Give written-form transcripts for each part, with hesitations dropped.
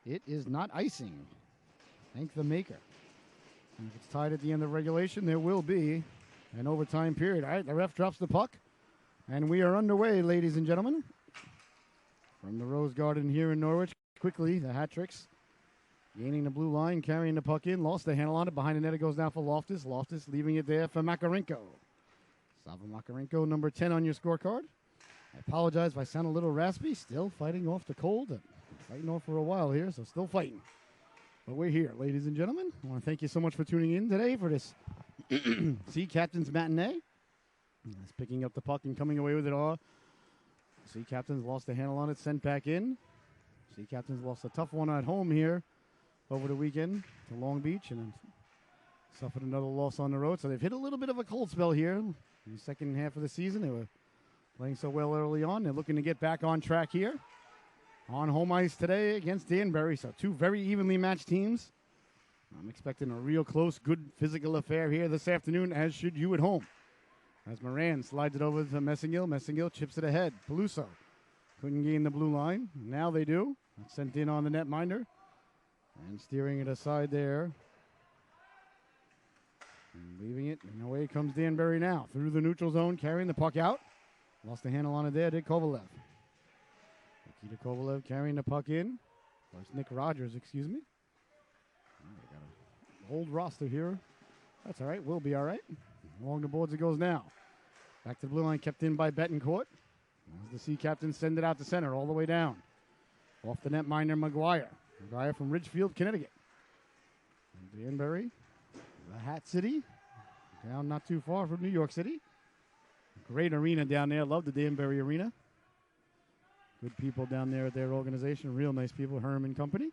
It is not icing. Thank the maker. And if it's tied at the end of regulation, there will be an overtime period. All right, the ref drops the puck. And we are underway, ladies and gentlemen. From the Rose Garden here in Norwich. Quickly, the Hat Tricks gaining the blue line, carrying the puck in. Lost the handle on it. Behind the net, it goes down for Loftus. Loftus leaving it there for Makarenko. Slava Makarenko, number 10 on your scorecard. I apologize if I sound a little raspy. Still fighting off the cold. Fighting off for a while here, so still fighting. But we're here, ladies and gentlemen. I want to thank you so much for tuning in today for this Sea Captains Matinee. It's picking up the puck and coming away with it all. Sea Captains lost the handle on it, sent back in. Sea Captains lost a tough one at home here over the weekend to Long Beach and then suffered another loss on the road. So they've hit a little bit of a cold spell here in the second half of the season. They were playing so well early on. They're looking to get back on track here. On home ice today against Danbury. So two very evenly matched teams. I'm expecting a real close, good physical affair here this afternoon, as should you at home. As Moran slides it over to Messingill. Messingill chips it ahead. Peluso couldn't gain the blue line. Now they do. It's sent in on the netminder. And steering it aside there. And leaving it. And away comes Danbury now. Through the neutral zone, carrying the puck out. Lost the handle on it there, did Kovalev. Nikita Kovalev carrying the puck in. Or it's Nick Rogers, excuse me. They got an old roster here. That's all right. We'll be all right. Along the boards it goes now. Back to the blue line, kept in by Betancourt. As the Sea Captains send it out to center, all the way down. Off the netminder, McGuire. McGuire from Ridgefield, Connecticut. And Danbury, the Hat City, down not too far from New York City. Great arena down there. Love the Danbury Arena. Good people down there at their organization. Real nice people, Herm and company.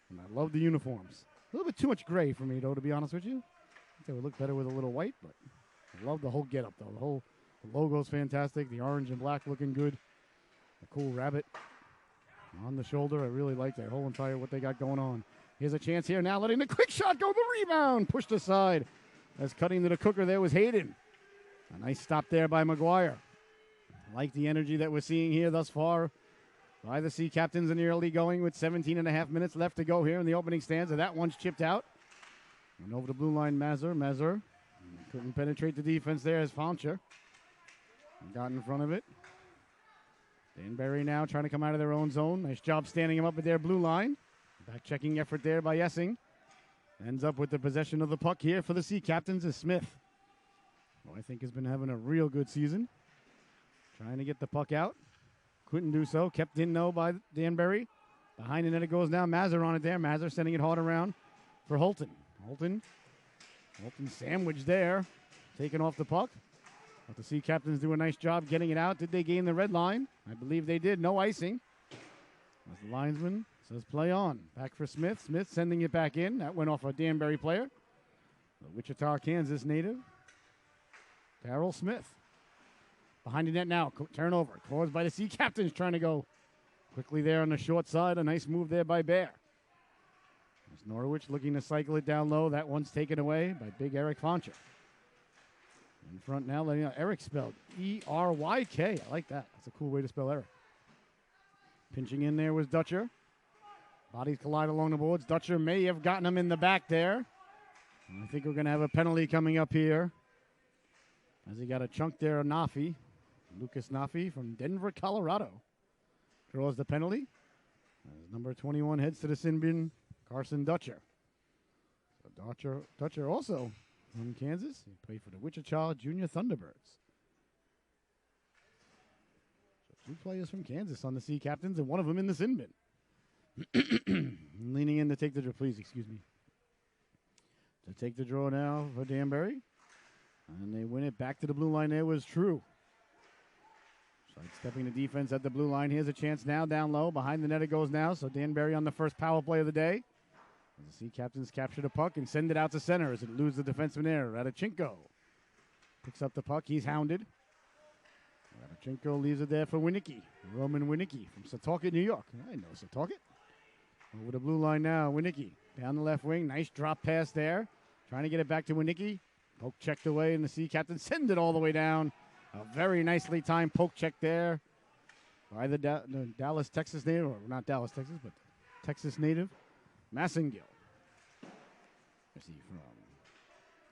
And I love the uniforms. A little bit too much gray for me, though, to be honest with you. I think they would look better with a little white, but I love the whole getup, though. The logo's fantastic. The orange and black looking good. The cool rabbit on the shoulder. I really like that whole entire what they got going on. Here's a chance here now, letting the quick shot go. The rebound pushed aside. As cutting to the cooker there was Hayden. A nice stop there by McGuire. I like the energy that we're seeing here thus far by the Sea Captains in the early going with 17 and a half minutes left to go here in the opening stanza. That one's chipped out. And over the blue line, Mazur couldn't penetrate the defense there as Fauncher got in front of it. Danbury now trying to come out of their own zone. Nice job standing him up at their blue line. Back checking effort there by Essing. Ends up with the possession of the puck here for the Sea Captains is Smith, who I think has been having a real good season. Trying to get the puck out. Couldn't do so. Kept in, though, by Danbury. Behind the net it goes now. Mazur on it there. Mazur sending it hard around for Holton. Holton sandwiched there. Taking off the puck. But the Sea Captains do a nice job getting it out. Did they gain the red line? I believe they did. No icing. As the linesman says play on. Back for Smith. Smith sending it back in. That went off a Danbury player. The Wichita, Kansas native, Darrell Smith. Behind the net now. Turnover. Caused by the Sea Captains trying to go quickly there on the short side. A nice move there by Bear. There's Norwich looking to cycle it down low. That one's taken away by big Eric Fauncher. In front now, letting out Eric spelled E-R-Y-K. I like that. That's a cool way to spell Eric. Pinching in there was Dutcher. Bodies collide along the boards. Dutcher may have gotten him in the back there. And I think we're going to have a penalty coming up here. As he got a chunk there of Nafi. Lucas Nafi from Denver, Colorado. Draws the penalty. As number 21 heads to the sin bin, Carson Dutcher. So Dutcher also from Kansas. He played for the Wichita Junior Thunderbirds. So two players from Kansas on the Sea Captains and one of them in the sin bin. Leaning in to take the draw. Please, excuse me. To take the draw now for Danbury. And they win it back to the blue line there was True. Sidestepping the defense at the blue line. Here's a chance now down low. Behind the net it goes now. So Danbury on the first power play of the day. The Sea Captains capture the puck and send it out to center as it loses the defenseman there. Radachenko picks up the puck. He's hounded. Radachenko leaves it there for Winnicki. Roman Winnicki from Setauket, New York. I know Setauket. Over the blue line now, Winnicki down the left wing. Nice drop pass there. Trying to get it back to Winnicki. Poke checked away, and the Sea Captains send it all the way down. A very nicely timed poke check there by the Dallas, Texas native, or not Dallas, Texas, but Texas native. Massengill. Where's he from?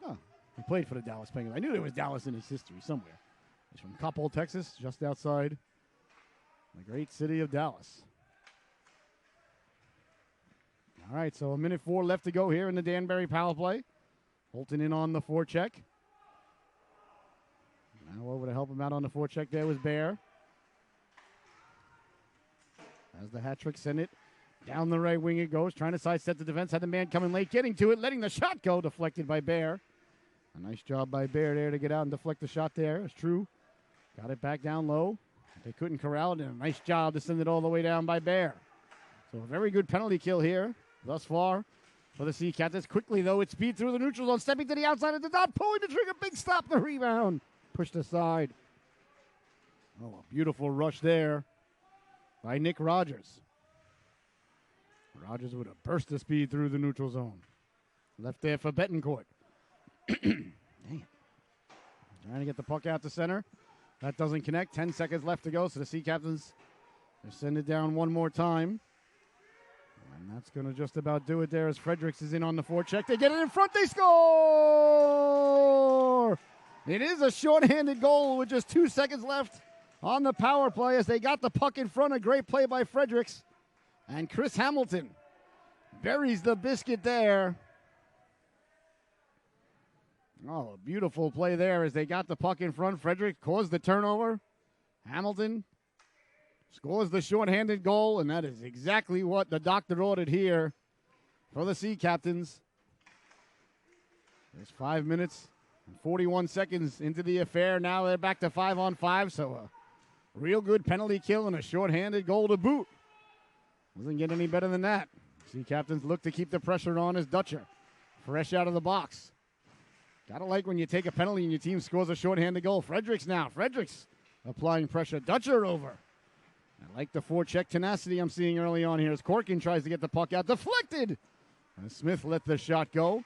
Oh, he played for the Dallas Penguins. I knew there was Dallas in his history somewhere. He's from Coppell, Texas, just outside the great city of Dallas. All right, so 1:04 left to go here in the Danbury power play. Holton in on the forecheck. Now over to help him out on the forecheck there was Bear. As the hat trick sent it down the right wing it goes, trying to sidestep the defense. Had the man coming late, getting to it, letting the shot go, deflected by Bear. A nice job by Bear there to get out and deflect the shot there. It's true. Got it back down low. They couldn't corral it, and a nice job to send it all the way down by Bear. So a very good penalty kill here thus far for the Sea Captains. Quickly, though, it's speed through the neutral zone, stepping to the outside of the dot, pulling the trigger, big stop, the rebound. Pushed aside. Oh, a beautiful rush there by Nick Rogers. Rogers with a burst of speed through the neutral zone. Left there for Betancourt. Dang it. Trying to get the puck out to center. That doesn't connect. 10 seconds left to go, so the Sea Captains send it down one more time. And that's going to just about do it there as Fredericks is in on the forecheck. They get it in front. They score! It is a shorthanded goal with just 2 seconds left on the power play as they got the puck in front. A great play by Fredericks. And Chris Hamilton buries the biscuit there. Oh, a beautiful play there as they got the puck in front. Frederick caused the turnover. Hamilton scores the shorthanded goal, and that is exactly what the doctor ordered here for the Sea Captains. There's 5 minutes and 41 seconds into the affair. Now they're back to 5-on-5, so a real good penalty kill and a shorthanded goal to boot. Doesn't get any better than that. Sea Captains look to keep the pressure on as Dutcher, fresh out of the box. Gotta like when you take a penalty and your team scores a shorthanded goal. Fredericks now. Fredericks applying pressure. Dutcher over. I like the forecheck tenacity I'm seeing early on here as Corkin tries to get the puck out. Deflected! And Smith let the shot go.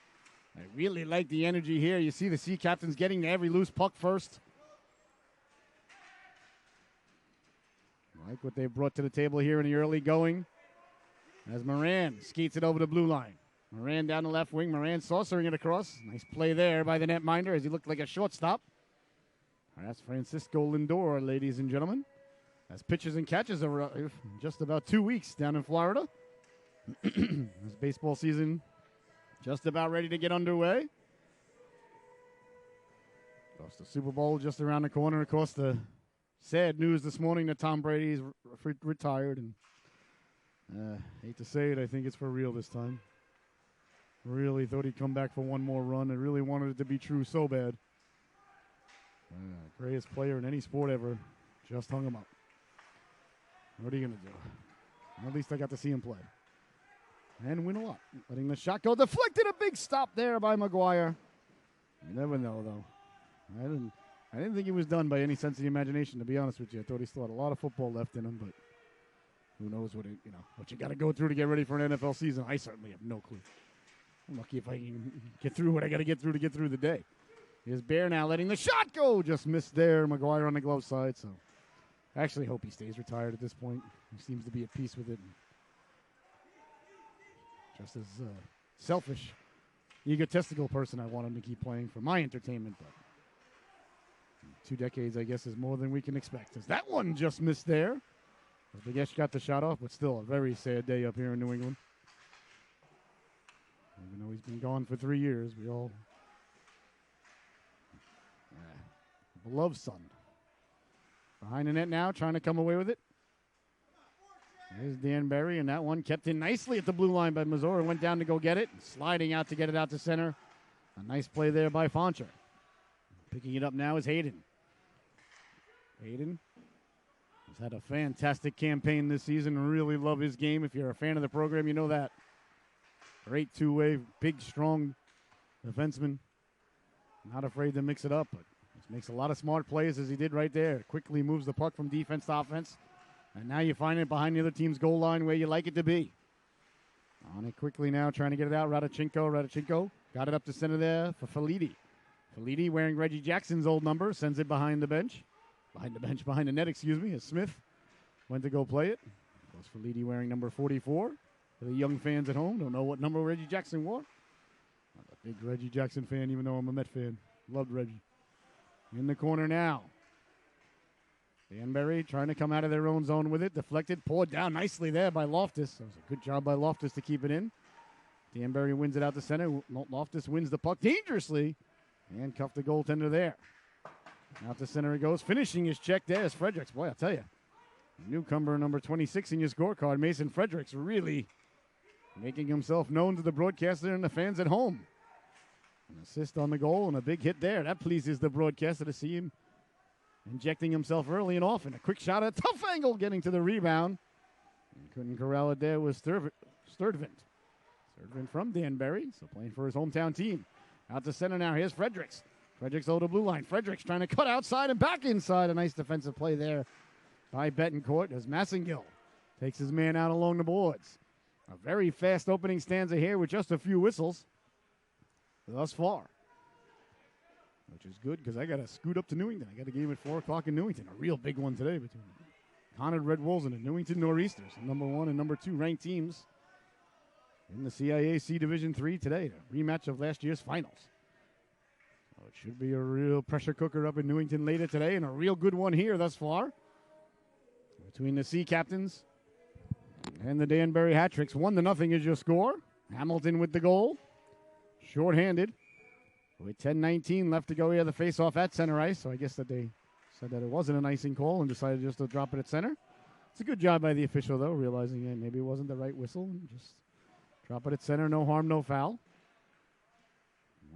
I really like the energy here. You see the Sea Captains getting to every loose puck first. I like what they brought to the table here in the early going. As Moran skates it over the blue line. Moran down the left wing. Moran saucering it across. Nice play there by the netminder as he looked like a shortstop. That's Francisco Lindor, ladies and gentlemen. As pitches and catches arrive in just about 2 weeks down in Florida. This baseball season just about ready to get underway. Of course, the Super Bowl just around the corner. Of course, the sad news this morning that Tom Brady's retired. And hate to say it, I think it's for real this time. Really thought he'd come back for one more run. I really wanted it to be true so bad. Greatest player in any sport ever. Just hung him up. What are you going to do? At least I got to see him play. And win a lot. Letting the shot go. Deflected, a big stop there by McGuire. You never know, though. I didn't think he was done by any sense of the imagination, to be honest with you. I thought he still had a lot of football left in him, but who knows what you got to go through to get ready for an NFL season. I certainly have no clue. I'm lucky if I can get through what I got to get through the day. Here's Bear now letting the shot go. Just missed there. McGuire on the glove side. So I actually hope he stays retired at this point. He seems to be at peace with it. Just as selfish, egotistical person, I want him to keep playing for my entertainment. But 2 decades, I guess, is more than we can expect. As that one just missed there. Big Esh got the shot off, but still a very sad day up here in New England. Even though he's been gone for 3 years, we all beloved son. Behind the net now, trying to come away with it. There's Danbury, and that one kept in nicely at the blue line by Missouri. Went down to go get it, sliding out to get it out to center. A nice play there by Foncher. Picking it up now is Hayden. Hayden has had a fantastic campaign this season. Really love his game. If you're a fan of the program, you know that. Great two-way, big, strong defenseman. Not afraid to mix it up, but just makes a lot of smart plays as he did right there. Quickly moves the puck from defense to offense. And now you find it behind the other team's goal line where you like it to be. On it quickly now, trying to get it out. Radichenko got it up to center there for Filidi. Filidi wearing Reggie Jackson's old number, sends it behind the net, as Smith went to go play it. Goes Filidi wearing number 44. For the young fans at home, don't know what number Reggie Jackson wore. I'm a big Reggie Jackson fan, even though I'm a Met fan. Loved Reggie. In the corner now. Danbury trying to come out of their own zone with it. Deflected, poured down nicely there by Loftus. That was a good job by Loftus to keep it in. Danbury wins it out to center. Loftus wins the puck dangerously. And cuffed the goaltender there. Out to center it goes. Finishing his check there is Fredericks. Boy, I'll tell you. Newcomer number 26 in your scorecard, Mason Fredericks, really making himself known to the broadcaster and the fans at home. An assist on the goal and a big hit there. That pleases the broadcaster to see him injecting himself early and often. A quick shot at a tough angle getting to the rebound. And couldn't corral it there with Sturtevant. Sturtevant from Danbury, so playing for his hometown team. Out to center now. Here's Fredericks. Fredericks over the blue line. Fredericks trying to cut outside and back inside. A nice defensive play there by Betancourt as Massengill takes his man out along the boards. A very fast opening stanza here with just a few whistles thus far, which is good because I got to scoot up to Newington. I got a game at 4 o'clock in Newington. A real big one today between Conard Red Wolves and the Newington Nor'easters, number 1 and number 2 ranked teams in the CIAC Division III today. A rematch of last year's finals. So it should be a real pressure cooker up in Newington later today, and a real good one here thus far between the Sea Captains and the Danbury Hat Tricks. 1-0 is your score. Hamilton with the goal. Short-handed. With 10:19 left to go here, the face-off at center ice. So I guess that they said that it wasn't an icing call and decided just to drop it at center. It's a good job by the official, though, realizing that maybe it wasn't the right whistle. And just drop it at center. No harm, no foul.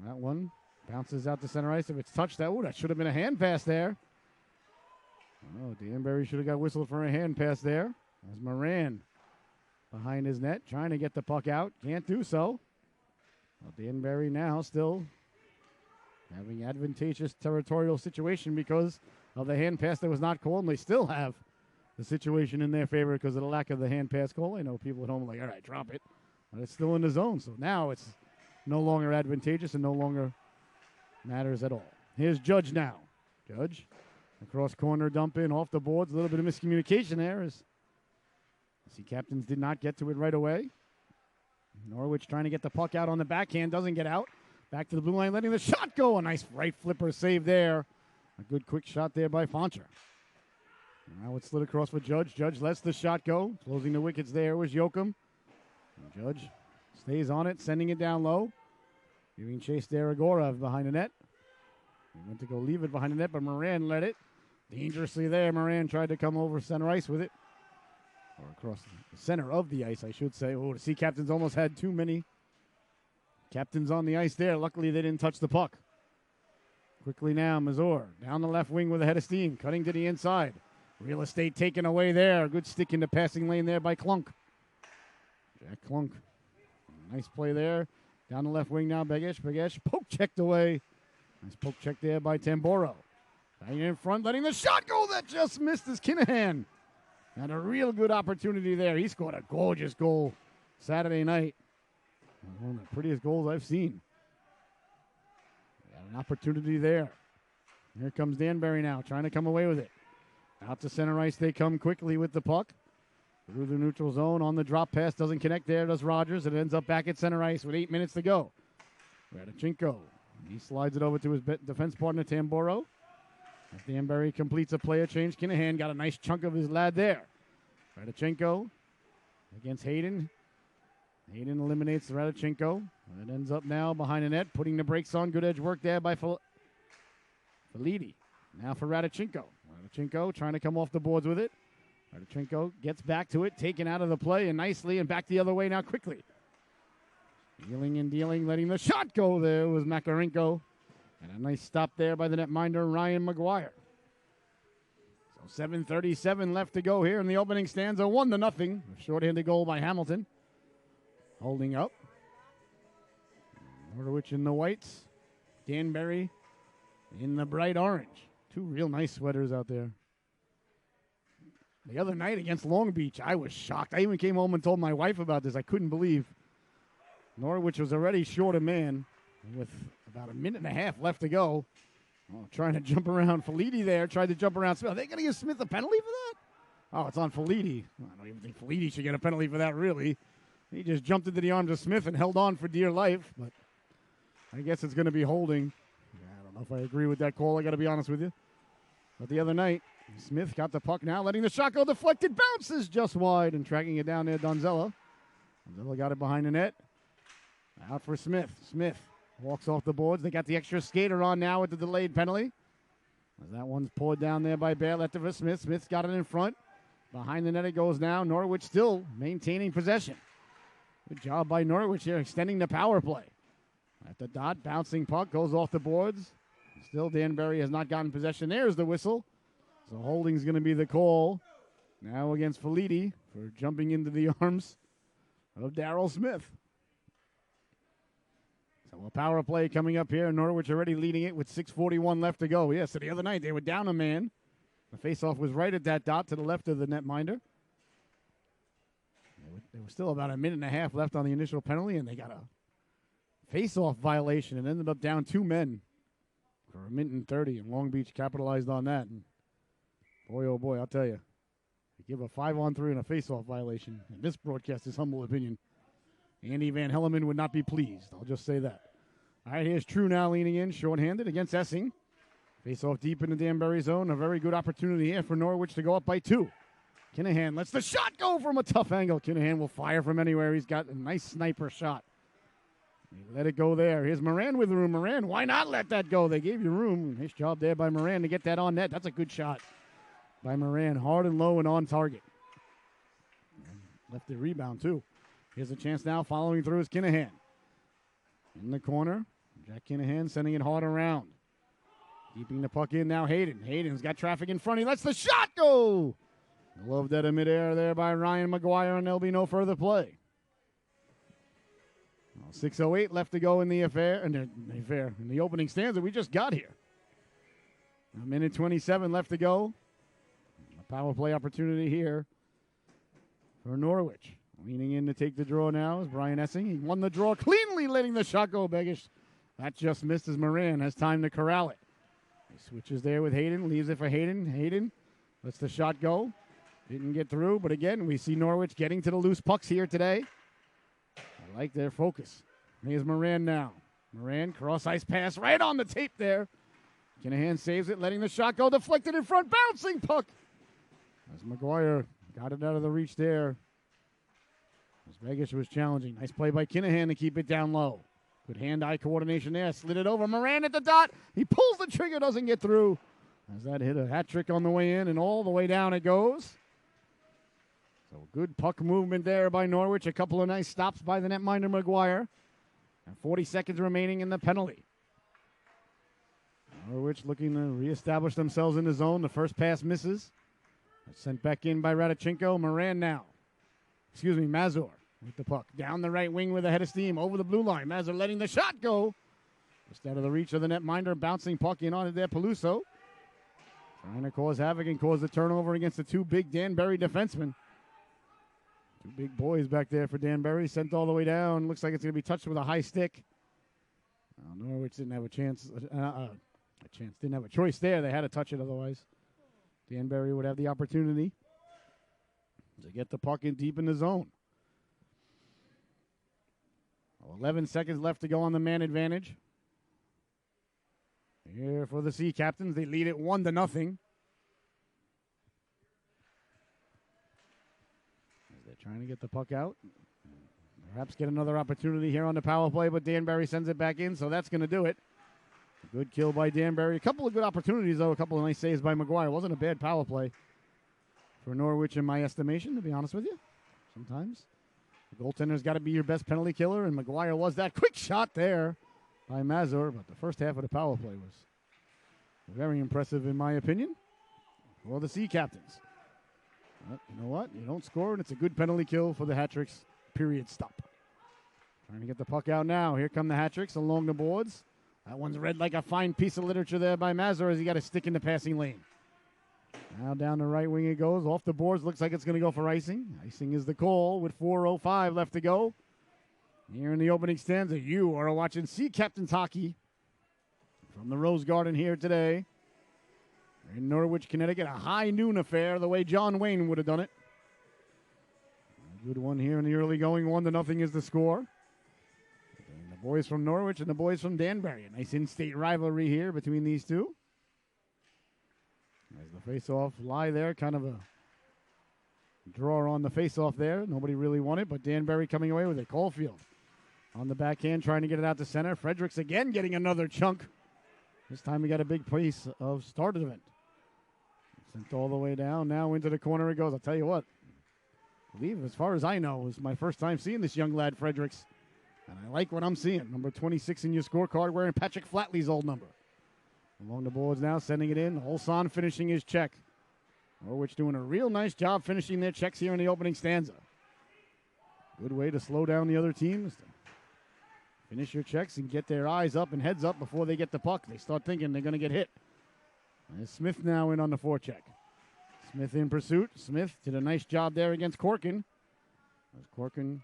That one bounces out to center ice. If it's touched, that should have been a hand pass there. Oh, Danbury should have got whistled for a hand pass there. As Moran behind his net, trying to get the puck out. Can't do so. Well, Danbury now still having advantageous territorial situation because of the hand pass that was not called, and they still have the situation in their favor because of the lack of the hand pass call. I know people at home are like, all right, drop it. But it's still in the zone, so now it's no longer advantageous and no longer matters at all. Here's Judge now. Judge, across corner, dump in, off the boards. A little bit of miscommunication there as the Sea Captains did not get to it right away. Norwich trying to get the puck out on the backhand, doesn't get out. Back to the blue line, letting the shot go. A nice right flipper save there. A good quick shot there by Foncher. Now it's slid across for Judge. Judge lets the shot go. Closing the wickets there was Yoakum. And Judge stays on it, sending it down low. Giving chase there, Agorov behind the net. He went to go leave it behind the net, but Moran let it. Dangerously there, Moran tried to come over center ice with it. Or across the center of the ice, I should say. Oh, the Sea Captains almost had too many captains on the ice there. Luckily, they didn't touch the puck. Quickly now, Mazur down the left wing with a head of steam, cutting to the inside. Real estate taken away there. Good stick in the passing lane there by Clunk. Jack Clunk. Nice play there. Down the left wing now, Begesh. Begesh poke checked away. Nice poke check there by Tamboro. Banging in front, letting the shot go that just missed as Kinahan. Had a real good opportunity there. He scored a gorgeous goal Saturday night. One of the prettiest goals I've seen. Got an opportunity there. Here comes Danbury now, trying to come away with it. Out to center ice, they come quickly with the puck. Through the neutral zone, on the drop pass, doesn't connect there, does Rogers. It ends up back at center ice with 8 minutes to go. Radichenko, he slides it over to his defense partner, Tamboro. As Danbury completes a player change, Kinahan got a nice chunk of his lad there. Radichenko against Hayden. Hayden eliminates Radichenko. It ends up now behind the net, putting the brakes on. Good edge work there by Felidi. Now for Radichenko. Radichenko trying to come off the boards with it. Radichenko gets back to it, taken out of the play, and nicely, and back the other way now quickly. Dealing and dealing, letting the shot go there was Makarenko. And a nice stop there by the netminder, Ryan McGuire. So 7:37 left to go here in the opening stanza, 1-0. A shorthanded goal by Hamilton. Holding up. Norwich in the whites. Danbury in the bright orange. Two real nice sweaters out there. The other night against Long Beach, I was shocked. I even came home and told my wife about this. I couldn't believe Norwich was already short a man with about a minute and a half left to go. Oh, trying to jump around. Felidi there tried to jump around Smith. Are they going to give Smith a penalty for that? Oh, it's on Felidi. I don't even think Felidi should get a penalty for that, really. He just jumped into the arms of Smith and held on for dear life, but I guess it's going to be holding. I don't know if I agree with that call, I got to be honest with you. But the other night, Smith got the puck now, letting the shot go deflected, bounces just wide, and tracking it down there, Donzella. Donzella got it behind the net. Out for Smith. Smith walks off the boards. They got the extra skater on now with the delayed penalty. As that one's poured down there by Bear, left it for Smith. Smith's got it in front. Behind the net it goes now. Norwich still maintaining possession. Good job by Norwich here, extending the power play. At the dot, bouncing puck goes off the boards. Still, Danbury has not gotten possession. There's the whistle. So holding's going to be the call. Now against Feliti for jumping into the arms of Daryl Smith. So a power play coming up here. Norwich already leading it with 6:41 left to go. Yeah, so the other night they were down a man. The faceoff was right at that dot to the left of the netminder. There was still about a minute and a half left on the initial penalty, and they got a faceoff violation and ended up down 2 men for a minute and 30, and Long Beach capitalized on that. And boy, oh boy, I'll tell you, they give a 5-on-3 and a faceoff violation. In this broadcaster's humble opinion, Andy Van Helleman would not be pleased. I'll just say that. All right, here's True now leaning in, shorthanded against Essing. Face-off deep in the Danbury zone. A very good opportunity here for Norwich to go up by 2. Kinahan lets the shot go from a tough angle. Kinahan will fire from anywhere. He's got a nice sniper shot. He let it go there. Here's Moran with room. Moran, why not let that go? They gave you room. Nice job there by Moran to get that on net. That's a good shot by Moran. Hard and low and on target. And left the rebound, too. Here's a chance now. Following through is Kinahan. In the corner. Jack Kinahan sending it hard around. Keeping the puck in now, Hayden. Hayden's got traffic in front. He lets the shot go. Loved that in midair there by Ryan McGuire, and there'll be no further play. 6:08 left to go in the in the opening stanza we just got here. A minute 27 left to go. A power play opportunity here for Norwich. Leaning in to take the draw now is Brian Essing. He won the draw cleanly, letting the shot go. Beggish. That just missed as Moran has time to corral it. He switches there with Hayden, leaves it for Hayden. Hayden lets the shot go. Didn't get through, but again, we see Norwich getting to the loose pucks here today. I like their focus. Here's Moran now. Moran, cross-ice pass right on the tape there. Kinahan saves it, letting the shot go. Deflected in front, bouncing puck. As McGuire got it out of the reach there. As Vegas was challenging. Nice play by Kinahan to keep it down low. Good hand-eye coordination there. Slid it over. Moran at the dot. He pulls the trigger, doesn't get through. As that hit a hat trick on the way in, and all the way down it goes. So good puck movement there by Norwich. A couple of nice stops by the netminder McGuire. And 40 seconds remaining in the penalty. Norwich looking to reestablish themselves in the zone. The first pass misses. It's sent back in by Radichenko. Moran now. Mazur with the puck. Down the right wing with a head of steam. Over the blue line. Mazur letting the shot go. Just out of the reach of the netminder. Bouncing puck in on it there. Peluso. Trying to cause havoc and cause the turnover against the 2 big Danbury defensemen. 2 big boys back there for Danbury. Sent all the way down. Looks like it's going to be touched with a high stick. Norwich didn't have a chance. Didn't have a choice there. They had to touch it otherwise. Danbury would have the opportunity to get the puck in deep in the zone. 11 seconds left to go on the man advantage. Here for the Sea Captains. They lead it 1-0. They're trying to get the puck out. Perhaps get another opportunity here on the power play, but Danbury sends it back in, so that's going to do it. A good kill by Danbury. A couple of good opportunities, though. A couple of nice saves by McGuire. Wasn't a bad power play for Norwich in my estimation, to be honest with you. Sometimes the goaltender's got to be your best penalty killer, and McGuire was that. Quick shot there by Mazur, but the first half of the power play was very impressive in my opinion for the Sea Captains. But you know what? You don't score, and it's a good penalty kill for the hat-tricks. Period. Stop. Trying to get the puck out now. Here come the hat-tricks along the boards. That one's read like a fine piece of literature there by Mazur as he got a stick in the passing lane. Now down the right wing it goes. Off the boards. Looks like it's going to go for icing. Icing is the call with 4:05 left to go. Here in the opening stanza, you are watching Sea Captains hockey from the Rose Garden here today in Norwich, Connecticut. A high noon affair, the way John Wayne would have done it. Good one here in the early going. 1-0 is the score. And the boys from Norwich and the boys from Danbury. A nice in-state rivalry here between these two. As the face-off lie there, kind of a draw on the face-off there. Nobody really won it, but Danbury coming away with it. Caulfield on the backhand, trying to get it out to center. Fredericks again getting another chunk. This time we got a big piece of started event. Sent all the way down. Now into the corner it goes. I'll tell you what. I believe, as far as I know, it was my first time seeing this young lad, Fredericks. And I like what I'm seeing. Number 26 in your scorecard, wearing Patrick Flatley's old number. Along the boards now, sending it in. Olson finishing his check. Norwich doing a real nice job finishing their checks here in the opening stanza. Good way to slow down the other team is to finish your checks and get their eyes up and heads up before they get the puck. They start thinking they're going to get hit. And Smith now in on the forecheck. Smith in pursuit. Smith did a nice job there against Corkin. Was Corkin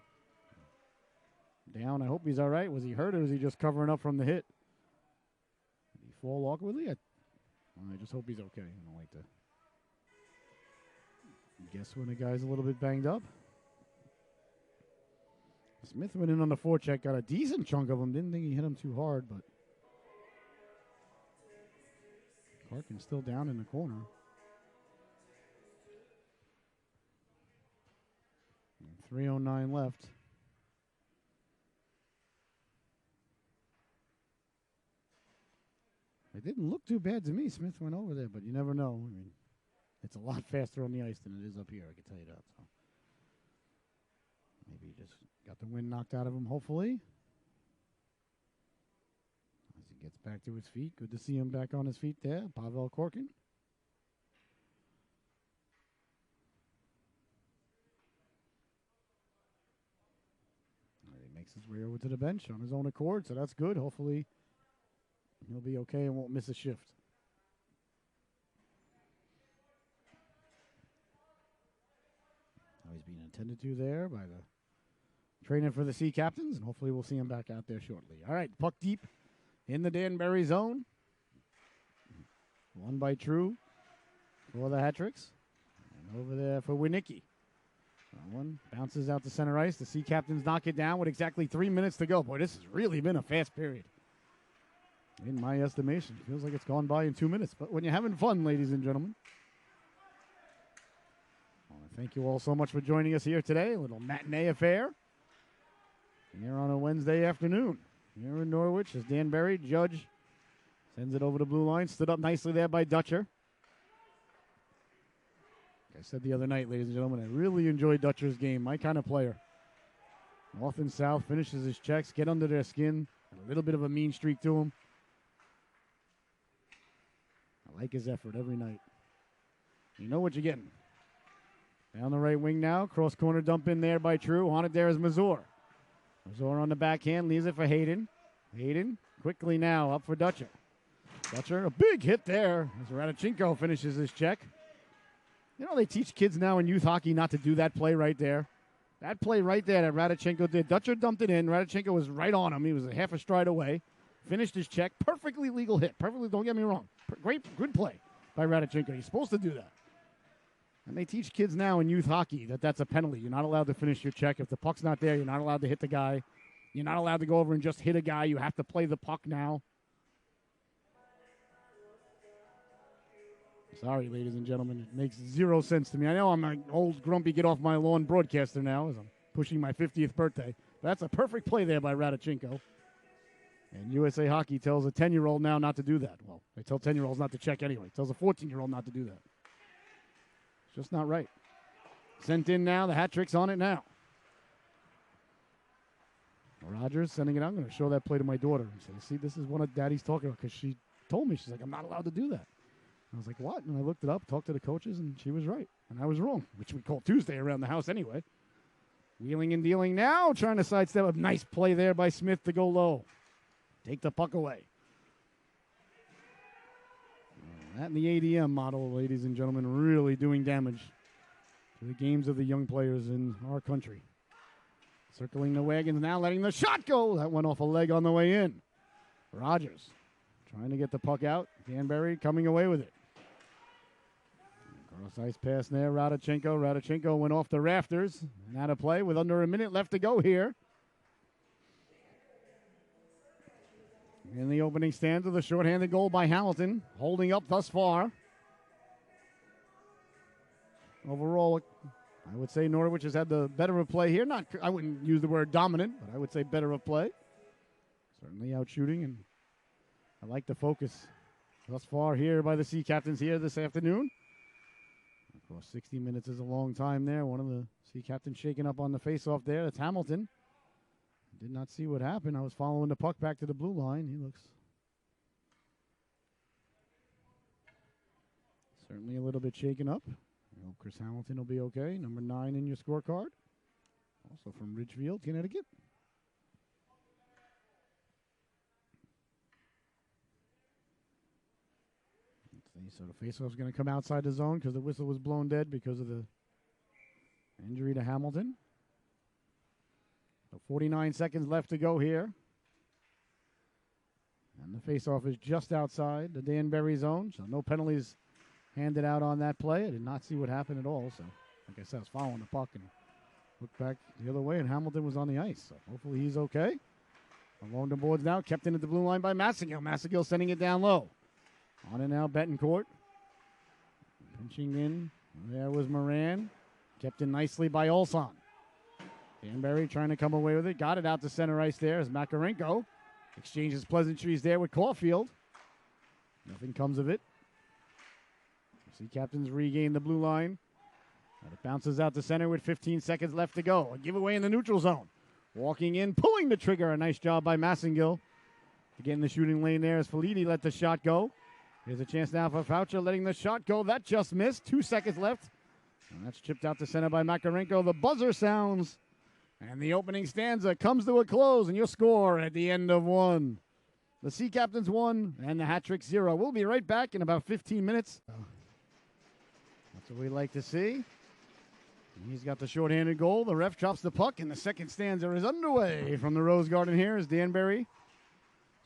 down? I hope he's all right. Was he hurt or was he just covering up from the hit? Did he fall awkwardly? I just hope he's okay. I don't like to guess when a guy's a little bit banged up. Smith went in on the forecheck, got a decent chunk of him. Didn't think he hit him too hard, but Corkin's still down in the corner. 3:09 left. It didn't look too bad to me. Smith went over there, but you never know. I mean, it's a lot faster on the ice than it is up here, I can tell you that. So maybe he just got the wind knocked out of him, hopefully. As he gets back to his feet. Good to see him back on his feet there. Pavel Corkin. He makes his way over to the bench on his own accord, so that's good. Hopefully he'll be okay and won't miss a shift. Now he's being attended to there by the trainer for the Sea Captains, and hopefully we'll see him back out there shortly. All right, puck deep in the Danbury zone. Won by True for the Hat-Tricks. And over there for Winicki. That one bounces out to center ice. The Sea Captains knock it down with exactly 3 minutes to go. Boy, this has really been a fast period. In my estimation, feels like it's gone by in 2 minutes. But when you're having fun, ladies and gentlemen. I want to thank you all so much for joining us here today. A little matinee affair here on a Wednesday afternoon. Here in Norwich as Danbury, Judge sends it over the blue line. Stood up nicely there by Dutcher. Like I said the other night, ladies and gentlemen, I really enjoy Dutcher's game. My kind of player. North and South, finishes his checks, get under their skin. A little bit of a mean streak to him. I like his effort every night. You know what you're getting. Down the right wing now. Cross corner dump in there by True. On it there is Mazur. Mazur on the backhand. Leaves it for Hayden. Hayden quickly now up for Dutcher. Dutcher, a big hit there as Radichenko finishes his check. You know, they teach kids now in youth hockey not to do that play right there. That play right there that Radichenko did. Dutcher dumped it in. Radichenko was right on him. He was a half a stride away. Finished his check. Perfectly legal hit. Perfectly, don't get me wrong. Great, good play by Radichenko. He's supposed to do that. And they teach kids now in youth hockey that that's a penalty. You're not allowed to finish your check. If the puck's not there, you're not allowed to hit the guy. You're not allowed to go over and just hit a guy. You have to play the puck now. Sorry, ladies and gentlemen. It makes zero sense to me. I know I'm an old, grumpy, get-off-my-lawn broadcaster now as I'm pushing my 50th birthday. But that's a perfect play there by Radichenko. And USA Hockey tells a 10-year-old now not to do that. Well, they tell 10-year-olds not to check anyway. Tells a 14-year-old not to do that. It's just not right. Sent in now. The Hat-Trick's on it now. Rogers sending it out. I'm going to show that play to my daughter and say, see, this is one of Daddy's talking about, because she told me, she's like, I'm not allowed to do that. I was like, what? And I looked it up, talked to the coaches, and she was right. And I was wrong, which we call Tuesday around the house anyway. Wheeling and dealing now, trying to sidestep. A nice play there by Smith to go low. Take the puck away. That and the ADM model, ladies and gentlemen, really doing damage to the games of the young players in our country. Circling the wagons now, letting the shot go. That went off a leg on the way in. Rogers trying to get the puck out. Danbury coming away with it. Cross ice pass there, Radchenko. Radchenko went off the rafters and out of play with under a minute left to go here. In the opening stanza, the shorthanded goal by Hamilton, holding up thus far. Overall, I would say Norwich has had the better of play here. I wouldn't use the word dominant, but I would say better of play. Certainly out shooting, and I like the focus thus far here by the Sea Captains here this afternoon. Of course, 60 minutes is a long time there. One of the Sea Captains shaking up on the faceoff there. That's Hamilton. Did not see what happened. I was following the puck back to the blue line. He looks certainly a little bit shaken up. I hope Chris Hamilton will be okay. Number 9 in your scorecard. Also from Ridgefield, Connecticut. Let's see, so the faceoff is going to come outside the zone because the whistle was blown dead because of the injury to Hamilton. So 49 seconds left to go here. And the faceoff is just outside the Danbury zone, so no penalties handed out on that play. I did not see what happened at all. So, like I said, I was following the puck and looked back the other way, and Hamilton was on the ice. So hopefully he's okay. Along the boards now, kept in at the blue line by Massengill. Massengill sending it down low. On and now, Betancourt. Pinching in. There was Moran. Kept in nicely by Olson. Danbury trying to come away with it. Got it out to center ice there as Makarenko exchanges pleasantries there with Caulfield. Nothing comes of it. Sea Captains regain the blue line. And it bounces out to center with 15 seconds left to go. A giveaway in the neutral zone. Walking in, pulling the trigger. A nice job by Massengill to get in the shooting lane there as Felitti let the shot go. Here's a chance now for Foucher letting the shot go. That just missed. 2 seconds left. And that's chipped out to center by Makarenko. The buzzer sounds. And the opening stanza comes to a close. And your score at the end of 1. The Sea Captains 1 and the Hat Trick 0. We'll be right back in about 15 minutes. That's what we like to see. He's got the shorthanded goal. The ref drops the puck, and the second stanza is underway from the Rose Garden here as Danbury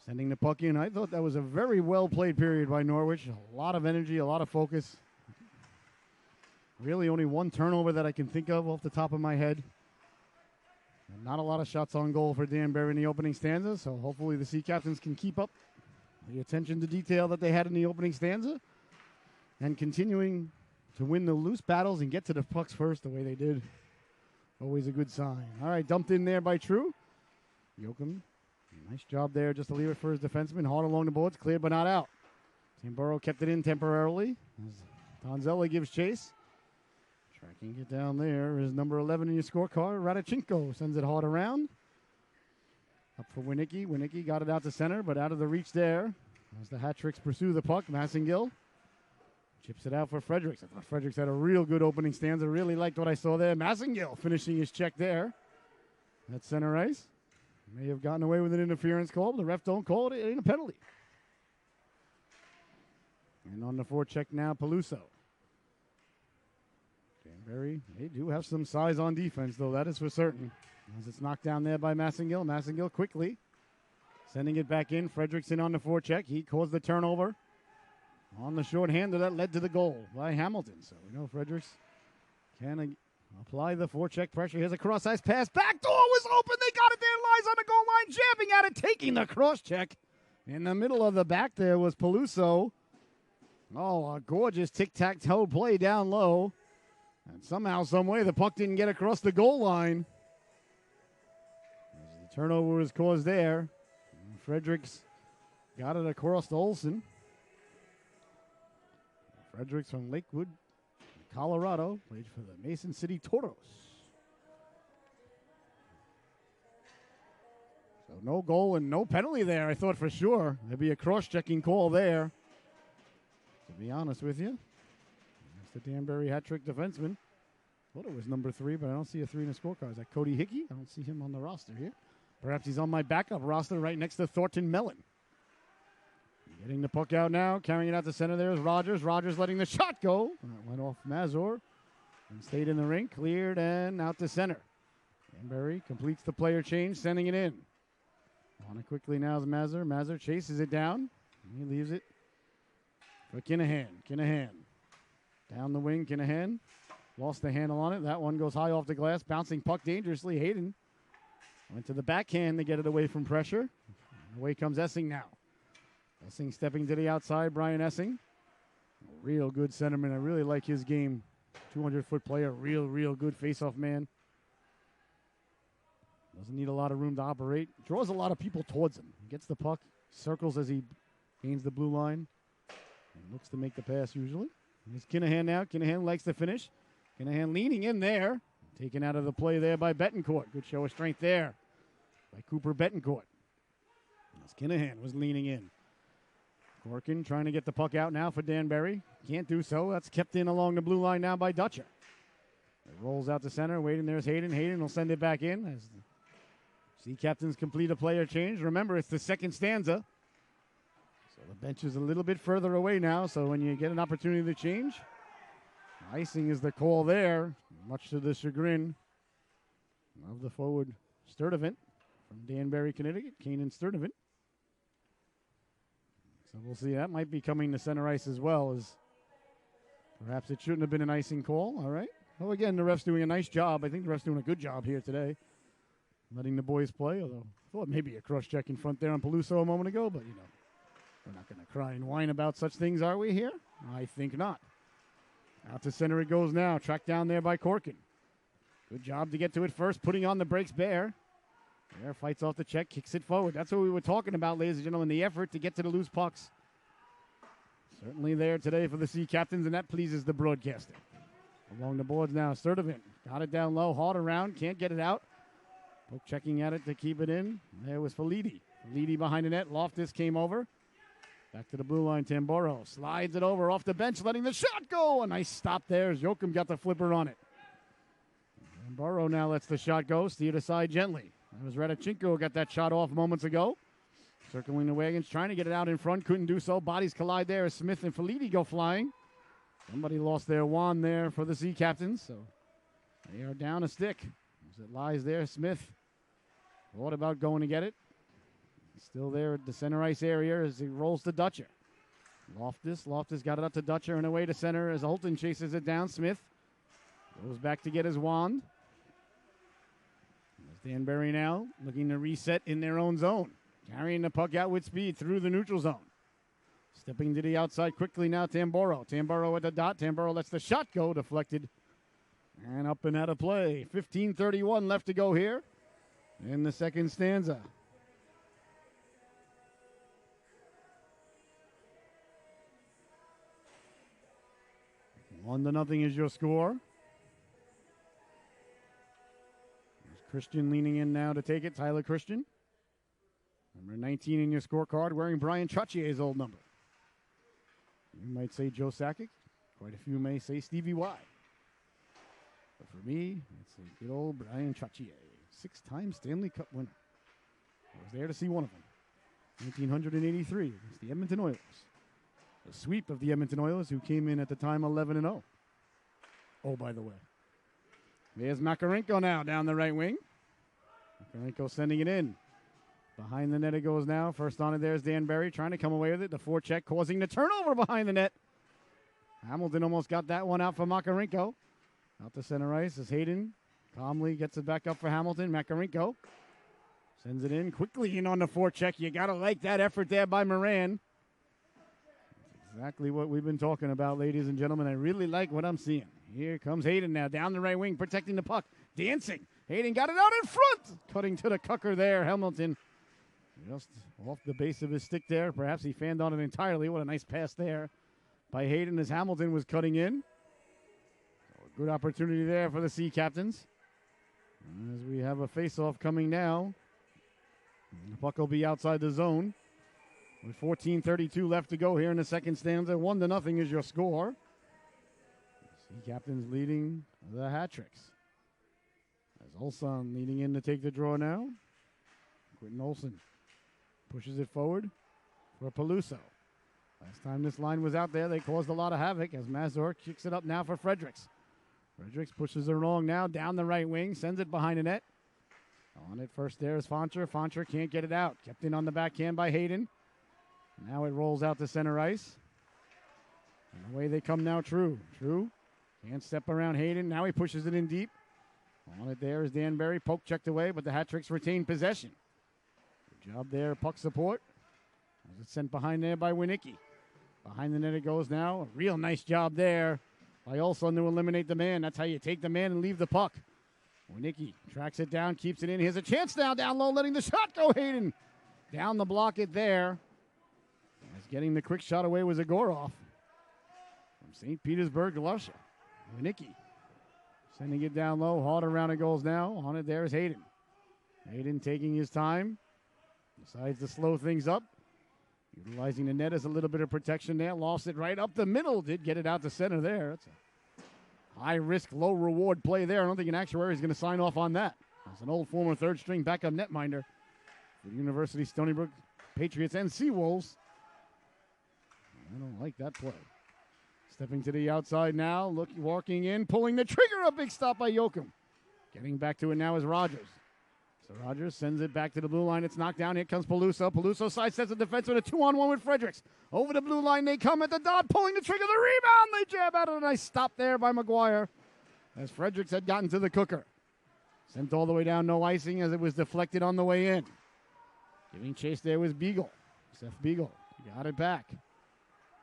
sending the puck in. I thought that was a very well-played period by Norwich. A lot of energy, a lot of focus. Really only one turnover that I can think of off the top of my head. And not a lot of shots on goal for Danbury in the opening stanza, so hopefully the Sea Captains can keep up the attention to detail that they had in the opening stanza and continuing to win the loose battles and get to the pucks first the way they did. Always a good sign. All right, dumped in there by True. Yoakum, nice job there just to leave it for his defenseman. Hard along the boards, cleared but not out. Tamburo kept it in temporarily as Donzelli gives chase. Tracking it down there is number 11 in your scorecard. Radchenko sends it hard around. Up for Winicki. Winicki got it out to center, but out of the reach there as the Hat Tricks pursue the puck. Massengill chips it out for Fredericks. I thought Fredericks had a real good opening stanza. Really liked what I saw there. Massengill finishing his check there. That's center ice. May have gotten away with an interference call, but the ref don't call it. It ain't a penalty. And on the forecheck now, Peluso. Danbury, they do have some size on defense, though. That is for certain. As it's knocked down there by Massengill. Massengill quickly sending it back in. Frederickson on the forecheck. He caused the turnover on the shorthander that led to the goal by Hamilton. So we know Fredericks can apply the forecheck pressure. Here's a cross-ice pass. Back door was open. They got it there. Lies on the goal line, jabbing at it, taking the cross-check. In the middle of the back there was Peluso. Oh, a gorgeous tic-tac-toe play down low. And somehow, some way, the puck didn't get across the goal line. As the turnover was caused there. And Fredericks got it across to Olsen. Fredericks from Lakewood, Colorado, played for the Mason City Toros. So no goal and no penalty there. I thought for sure there'd be a cross-checking call there. To be honest with you, that's the Danbury hat-trick defenseman. Thought it was number 3, but I don't see a 3 in the scorecard. Is that Cody Hickey? I don't see him on the roster here. Perhaps he's on my backup roster right next to Thornton Mellon. Getting the puck out now, carrying it out to center there is Rogers. Rogers letting the shot go. That went off Mazur and stayed in the rink, cleared and out to center. Danbury completes the player change, sending it in. On it quickly now is Mazur. Mazur chases it down. He leaves it for Kinahan. Kinahan Down the wing, Kinahan. Lost the handle on it. That one goes high off the glass. Bouncing puck dangerously. Hayden went to the backhand to get it away from pressure. Away comes Essing now. Essing stepping to the outside. Brian Essing. Real good centerman. I really like his game. 200-foot player. Real good face-off man. Doesn't need a lot of room to operate. Draws a lot of people towards him. Gets the puck. Circles as he gains the blue line. And looks to make the pass usually. Here's Kinahan now. Kinahan likes to finish. Kinahan leaning in there. Taken out of the play there by Betancourt. Good show of strength there by Cooper Betancourt. As Kinahan was leaning in. Corkin trying to get the puck out now for Danbury. Can't do so. That's kept in along the blue line now by Dutcher. It rolls out to center. Waiting. There's Hayden. Hayden will send it back in as the Sea Captains complete a player change. Remember, it's the second stanza. So the bench is a little bit further away now. So when you get an opportunity to change, icing is the call there, much to the chagrin of the forward Sturdivant from Danbury, Connecticut, Kanan Sturdivant. So we'll see. That might be coming to center ice as well, as perhaps it shouldn't have been an icing call. All right. Well, again, the ref's doing a nice job. I think the ref's doing a good job here today, letting the boys play, although I thought maybe a cross-check in front there on Peluso a moment ago, but, we're not going to cry and whine about such things, are we here? I think not. Out to center it goes now. Tracked down there by Corkin. Good job to get to it first, putting on the brakes Bear. Bear fights off the check, kicks it forward. That's what we were talking about, ladies and gentlemen, the effort to get to the loose pucks. Certainly there today for the Sea Captains, and that pleases the broadcaster. Along the boards now, Sturdivant got it down low, hard around, can't get it out. Poke checking at it to keep it in. There was Falidi. Falidi behind the net. Loftus came over. Back to the blue line, Tamboro slides it over off the bench, letting the shot go. A nice stop there as Joachim got the flipper on it. Tamboro now lets the shot go, steered aside gently. That was Radichenko got that shot off moments ago. Circling the wagons, trying to get it out in front, couldn't do so. Bodies collide there as Smith and Falidi go flying. Somebody lost their wand there for the Sea Captains, so they are down a stick. As it lies there, Smith thought about going to get it. Still there at the center ice area as he rolls to Dutcher. Loftus got it up to Dutcher and away to center as Holton chases it down. Smith goes back to get his wand. There's Danbury now looking to reset in their own zone. Carrying the puck out with speed through the neutral zone. Stepping to the outside quickly now, Tamboro. Tamboro at the dot. Tamboro lets the shot go, deflected. And up and out of play. 15:31 left to go here in the second stanza. 1-0 is your score. There's Christian leaning in now to take it. Tyler Christian. Number 19 in your scorecard, wearing Brian Trotchier's old number. You might say Joe Sakic. Quite a few may say Stevie Y. But for me, it's a good old Brian Trottier. 6-time Stanley Cup winner. I was there to see one of them. 1983 against the Edmonton Oilers. A sweep of the Edmonton Oilers, who came in at the time 11-0. Oh, by the way. There's Makarenko now down the right wing. Makarenko sending it in. Behind the net it goes now. First on it, there's Danbury trying to come away with it. The forecheck causing the turnover behind the net. Hamilton almost got that one out for Makarenko. Out to center ice as Hayden calmly gets it back up for Hamilton. Makarenko sends it in quickly in on the forecheck. You got to like that effort there by Moran. Exactly what we've been talking about, ladies and gentlemen. I really like what I'm seeing. Here comes Hayden now down the right wing, protecting the puck. Dancing. Hayden got it out in front. Cutting to the cucker there, Hamilton. Just off the base of his stick there. Perhaps he fanned on it entirely. What a nice pass there by Hayden as Hamilton was cutting in. So a good opportunity there for the Sea Captains. As we have a face-off coming now. The puck will be outside the zone. With 14:32 left to go here in the second stanza. 1-0 is your score. Sea Captains leading the hat tricks. As Olson leading in to take the draw now. Quentin Olson pushes it forward for Peluso. Last time this line was out there, they caused a lot of havoc as Mazur kicks it up now for Fredericks. Fredericks pushes it wrong now, down the right wing, sends it behind the net. On it first there is Fancher. Fancher can't get it out. Kept in on the backhand by Hayden. Now it rolls out to center ice. And away they come now, True. True can't step around Hayden. Now he pushes it in deep. On it there is Danbury. Poke checked away, but the Hat Tricks retain possession. Good job there, puck support. As it's sent behind there by Winicki. Behind the net it goes now. A real nice job there by Olson to eliminate the man. That's how you take the man and leave the puck. Winicki tracks it down, keeps it in. He has a chance now down low, letting the shot go. Hayden down the block it there. As getting the quick shot away was Agorov from St. Petersburg, Russia. Winicki sending it down low. Hard around it goes now. On it there is Hayden. Hayden taking his time. Decides to slow things up. Utilizing the net as a little bit of protection there. Lost it right up the middle. Did get it out to center there. That's a high-risk, low-reward play there. I don't think an actuary is going to sign off on that. As an old former third-string backup netminder for the University Stony Brook Patriots and Seawolves. I don't like that play. Stepping to the outside now, walking in, pulling the trigger. A big stop by Yoakum. Getting back to it now is Rogers. So Rogers sends it back to the blue line. It's knocked down. Here comes Peluso. Peluso sidesteps the defenseman. A 2-on-1 with Fredericks. Over the blue line they come at the dot, pulling the trigger. The rebound. They jab out of a nice stop there by McGuire as Fredericks had gotten to the cooker. Sent all the way down, no icing as it was deflected on the way in. Giving chase there was Beagle. Seth Beagle got it back.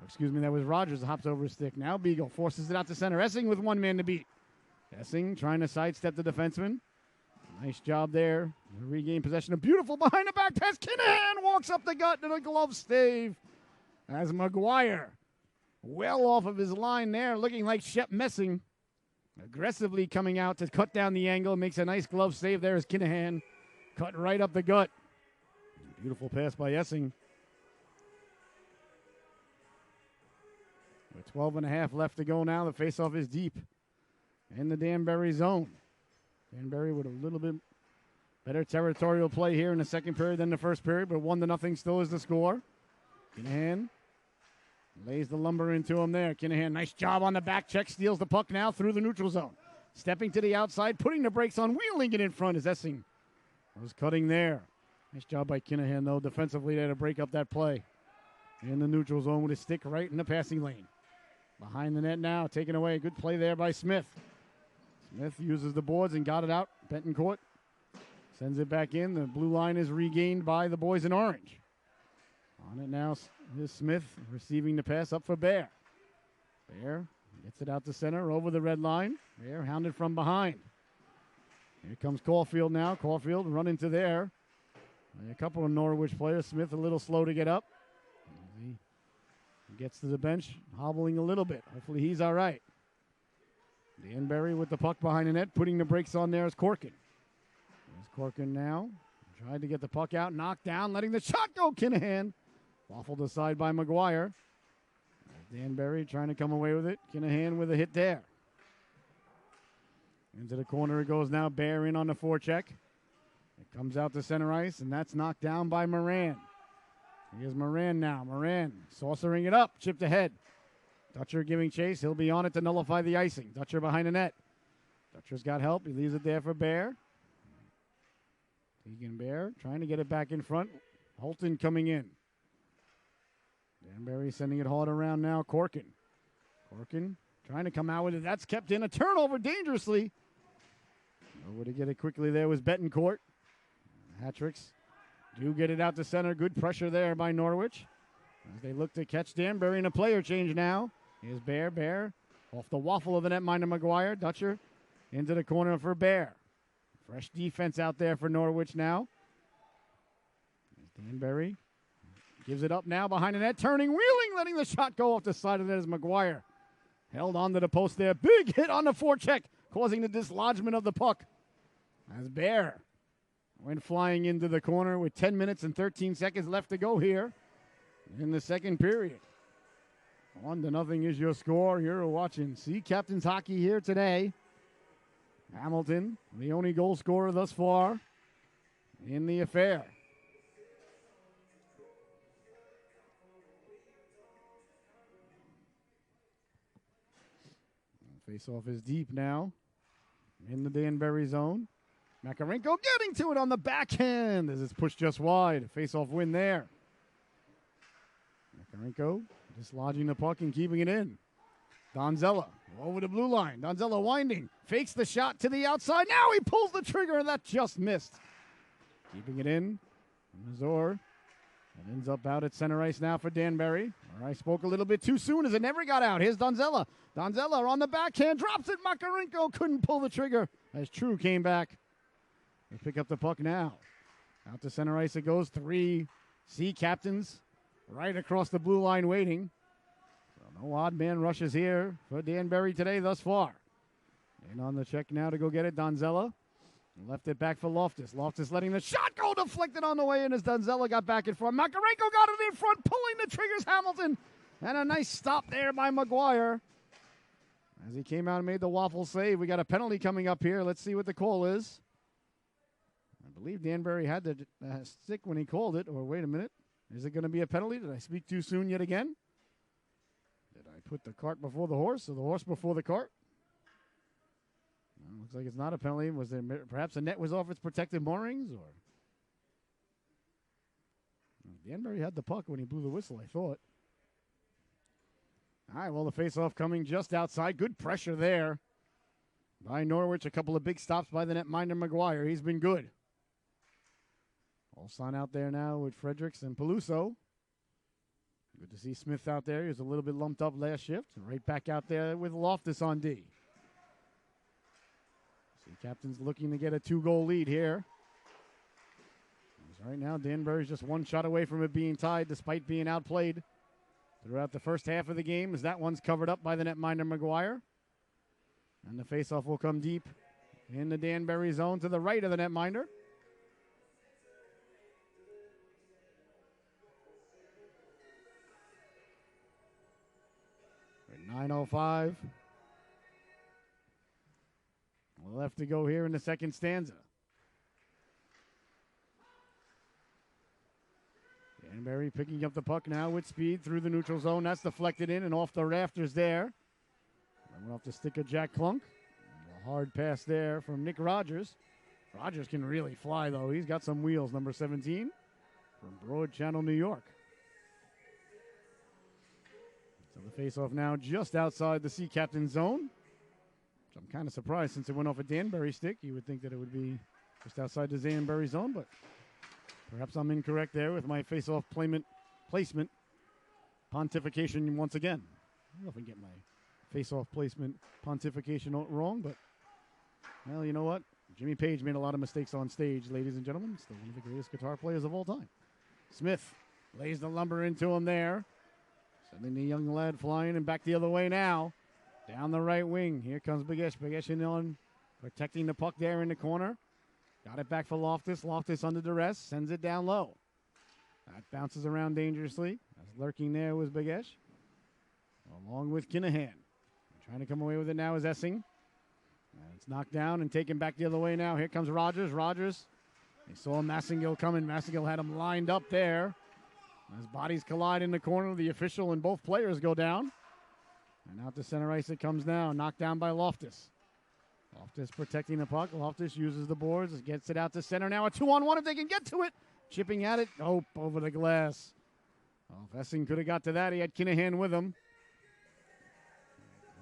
Excuse me, that was Rogers that hops over his stick. Now Beagle forces it out to center. Essing with one man to beat. Essing trying to sidestep the defenseman. Nice job there. Regain possession. A beautiful behind the back pass. Kinahan walks up the gut and a glove stave. As McGuire, well off of his line there, looking like Shep Messing. Aggressively coming out to cut down the angle. Makes a nice glove save there as Kinahan cut right up the gut. Beautiful pass by Essing. With 12.5 left to go now, the faceoff is deep in the Danbury zone. Danbury with a little bit better territorial play here in the second period than the first period, but 1-0 still is the score. Kinahan lays the lumber into him there. Kinahan, nice job on the back check, steals the puck now through the neutral zone. Stepping to the outside, putting the brakes on, wheeling it in front as Essing was cutting there. Nice job by Kinahan, though, defensively there to break up that play. In the neutral zone with his stick right in the passing lane. Behind the net now, taken away. Good play there by Smith. Smith uses the boards and got it out. Betancourt sends it back in. The blue line is regained by the boys in orange. On it now is Smith receiving the pass up for Bear. Bear gets it out to center over the red line. Bear hounded from behind. Here comes Caulfield now. Caulfield running to there. A couple of Norwich players. Smith a little slow to get up. He gets to the bench, hobbling a little bit. Hopefully he's all right. Danbury with the puck behind the net, putting the brakes on there is Corkin. There's Corkin now. Tried to get the puck out, knocked down, letting the shot go. Kinahan waffled aside by McGuire. Danbury trying to come away with it. Kinahan with a hit there. Into the corner it goes now. Bear in on the forecheck. It comes out to center ice, and that's knocked down by Moran. Here's Moran now. Moran saucering it up, chipped ahead. Dutcher giving chase. He'll be on it to nullify the icing. Dutcher behind the net. Dutcher's got help. He leaves it there for Bear. Tegan Bear trying to get it back in front. Holton coming in. Danbury sending it hard around now. Corkin. Corkin trying to come out with it. That's kept in. A turnover dangerously. Over to get it quickly there was Betancourt. Hat Tricks do get it out to center. Good pressure there by Norwich. As they look to catch Danbury in a player change now. Here's Bear. Bear off the waffle of the netminder McGuire. Dutcher into the corner for Bear. Fresh defense out there for Norwich now. Danbury gives it up now behind the net. Turning, wheeling, letting the shot go off the side of the net as McGuire held onto the post there. Big hit on the forecheck, causing the dislodgement of the puck. As Bear went flying into the corner with 10 minutes and 13 seconds left to go here in the second period. 1-0 is your score. You're watching Sea Captains Hockey here today. Hamilton, the only goal scorer thus far in the affair. Face-off is deep now in the Danbury zone. Makarenko getting to it on the backhand as it's pushed just wide. Face-off win there. Makarenko dislodging the puck and keeping it in. Donzella over the blue line. Donzella winding. Fakes the shot to the outside. Now he pulls the trigger, and that just missed. Keeping it in. Mazur. It ends up out at center ice now for Danbury. I spoke a little bit too soon as it never got out. Here's Donzella. Donzella on the backhand. Drops it. Makarenko couldn't pull the trigger as True came back. They pick up the puck now. Out to center ice it goes. 3 Sea Captains right across the blue line waiting. So no odd man rushes here for Danbury today thus far. And on the check now to go get it, Donzella. Left it back for Loftus. Loftus letting the shot go deflected on the way in as Donzella got back in front. Makarenko got it in front, pulling the triggers, Hamilton. And a nice stop there by McGuire. As he came out and made the waffle save. We got a penalty coming up here. Let's see what the call is. I believe Danbury had the stick when he called it. Or wait a minute. Is it going to be a penalty? Did I speak too soon yet again? Did I put the cart before the horse or the horse before the cart? Well, looks like it's not a penalty. Was there perhaps a net was off its protected moorings? Or Danbury had the puck when he blew the whistle, I thought. All right, well, the faceoff coming just outside. Good pressure there by Norwich. A couple of big stops by the netminder McGuire. He's been good. All sign out there now with Fredericks and Peluso. Good to see Smith out there. He was a little bit lumped up last shift. Right back out there with Loftus on D. See, Captain's looking to get a 2-goal lead here. Right now, Danbury's just one shot away from it being tied despite being outplayed throughout the first half of the game as that one's covered up by the netminder McGuire. And the faceoff will come deep in the Danbury zone to the right of the netminder. At 9:05. Left to go here in the second stanza. Danbury picking up the puck now with speed through the neutral zone. That's deflected in and off the rafters there. That went off the stick of Jack Klunk. A hard pass there from Nick Rogers. Rogers can really fly, though. He's got some wheels, number 17 from Broad Channel, New York. So the faceoff now just outside the Sea Captain zone. Which I'm kind of surprised since it went off a Danbury stick. You would think that it would be just outside the Danbury zone, but perhaps I'm incorrect there with my face-off placement pontification once again. I often get my face-off placement pontification wrong, but, well, you know what? Jimmy Page made a lot of mistakes on stage, ladies and gentlemen. Still one of the greatest guitar players of all time. Smith lays the lumber into him there. Sending the young lad flying and back the other way now. Down the right wing. Here comes Bigesh. Bigesh in on, protecting the puck there in the corner. Got it back for Loftus. Loftus under duress. Sends it down low. That bounces around dangerously. That's lurking there was Bigesh. Along with Kinahan. Trying to come away with it now is Essing. And it's knocked down and taken back the other way now. Here comes Rogers. Rogers. They saw Massengill coming. Massengill had him lined up there. As bodies collide in the corner, the official and both players go down. And out to center ice it comes now. Knocked down by Loftus. Loftus protecting the puck. Loftus uses the boards. Gets it out to center now. A 2-on-1 if they can get to it. Chipping at it. Oh, over the glass. Oh, if Essing could have got to that, he had Kinahan with him.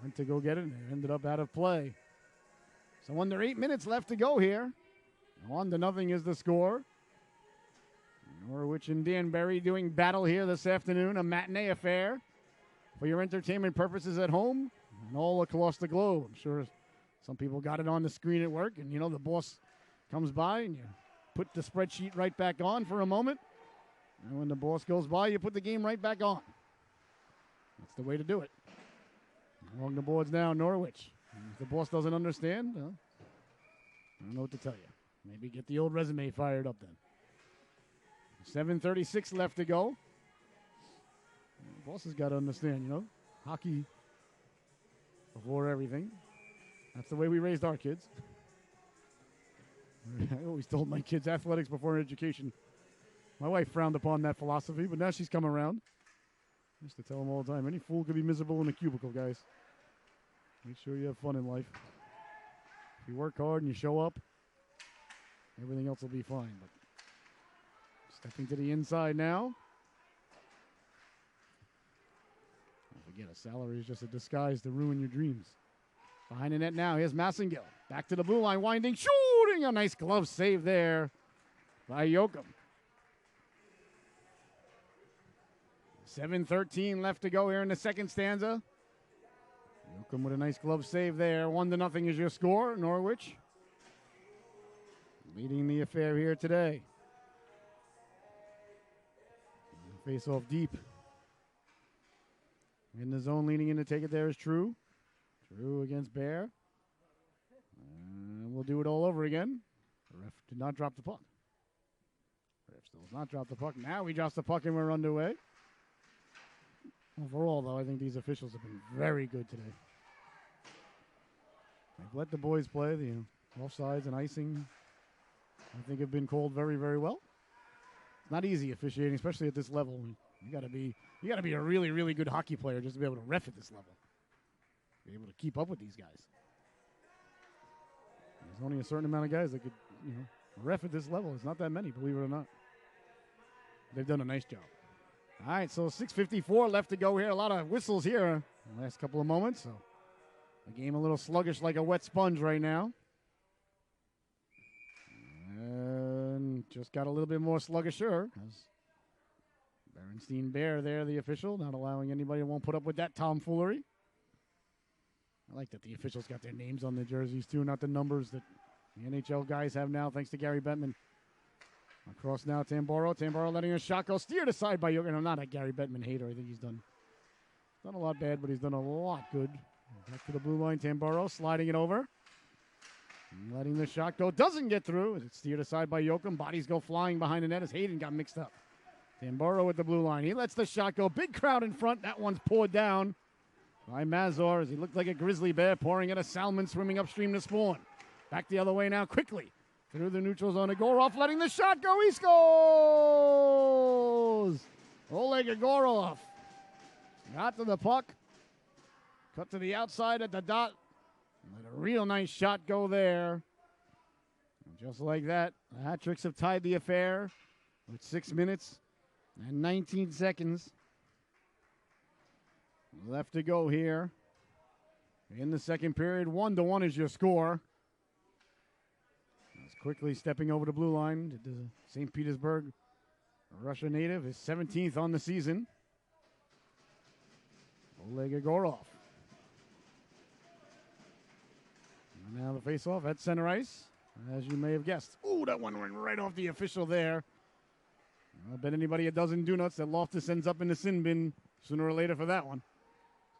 Went to go get it and it ended up out of play. So under 8 minutes left to go here. 1-0 is the score. Norwich and Danbury doing battle here this afternoon. A matinee affair for your entertainment purposes at home and all across the globe. I'm sure some people got it on the screen at work, and, you know, the boss comes by and you put the spreadsheet right back on for a moment. And when the boss goes by, you put the game right back on. That's the way to do it. Along the boards now, Norwich. And if the boss doesn't understand, well, I don't know what to tell you. Maybe get the old resume fired up then. 7:36 left to go. The boss has got to understand, you know, hockey before everything. That's the way we raised our kids. I always told my kids athletics before education. My wife frowned upon that philosophy, but now she's come around. I used to tell them all the time, any fool could be miserable in a cubicle, guys. Make sure you have fun in life. If you work hard and you show up, everything else will be fine. But stepping to the inside now. Forget a salary is just a disguise to ruin your dreams. Behind the net now, here's Massengill. Back to the blue line, winding, shooting. A nice glove save there by Yoakum. 7:13 left to go here in the second stanza. Yoakum with a nice glove save there. 1-0 is your score. Norwich leading the affair here today. Face off deep. In the zone, leaning in to take it there is True. True against Bear. And we'll do it all over again. The ref did not drop the puck. The ref still has not dropped the puck. Now he drops the puck and we're underway. Overall, though, I think these officials have been very good today. They've let the boys play. The offsides and icing, I think, have been called very, very well. It's not easy officiating, especially at this level. You got to be a really, really good hockey player just to be able to ref at this level. Be able to keep up with these guys. There's only a certain amount of guys that could, ref at this level. It's not that many, believe it or not. They've done a nice job. All right, so 6:54 left to go here. A lot of whistles here in the last couple of moments. So the game a little sluggish like a wet sponge right now. And just got a little bit more sluggisher. As Berenstein Bear there, the official, not allowing anybody who won't put up with that tomfoolery. I like that the officials got their names on the jerseys too, not the numbers that the NHL guys have now, thanks to Gary Bettman. Across now, Tamboro. Tamboro letting a shot go. Steered aside by Yoakum. I'm not a Gary Bettman hater. I think he's done a lot bad, but he's done a lot good. Back to the blue line. Tamboro sliding it over. And letting the shot go. Doesn't get through. It's steered aside by Yoakum. Bodies go flying behind the net as Hayden got mixed up. Tamboro with the blue line. He lets the shot go. Big crowd in front. That one's poured down by Mazur as he looked like a grizzly bear pouring at a salmon swimming upstream to spawn. Back the other way now quickly. Through the neutral zone. Egorov letting the shot go. He scores! Oleg Egorov got to the puck. Cut to the outside at the dot. Let a real nice shot go there. And just like that, the hat tricks have tied the affair with 6 minutes and 19 seconds left to go here in the second period. 1-1 is your score. Quickly stepping over the blue line. The St. Petersburg Russia native is 17th on the season. Oleg Egorov. And now the face-off at center ice, as you may have guessed. Ooh, that one went right off the official there. I bet anybody a dozen donuts that Loftus ends up in the sin bin sooner or later for that one.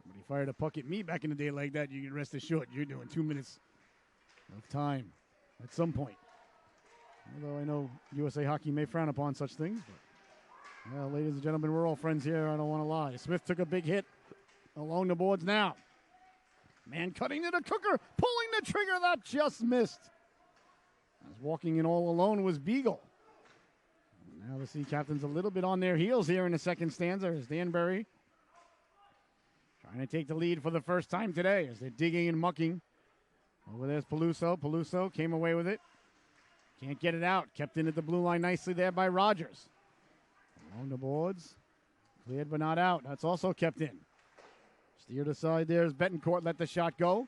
Somebody fired a puck at me back in the day like that, you can rest assured you're doing 2 minutes of time at some point. Although I know USA Hockey may frown upon such things. But, well, ladies and gentlemen, we're all friends here. I don't want to lie. Smith took a big hit along the boards now. Man cutting to the cooker, pulling the trigger. That just missed. As walking in all alone was Beagle. Now the Sea Captains a little bit on their heels here in the second stanza as Danbury trying to take the lead for the first time today as they're digging and mucking. Over there's Peluso. Peluso came away with it. Can't get it out. Kept in at the blue line nicely there by Rogers. Along the boards. Cleared but not out. That's also kept in. Steered aside there as Betancourt let the shot go.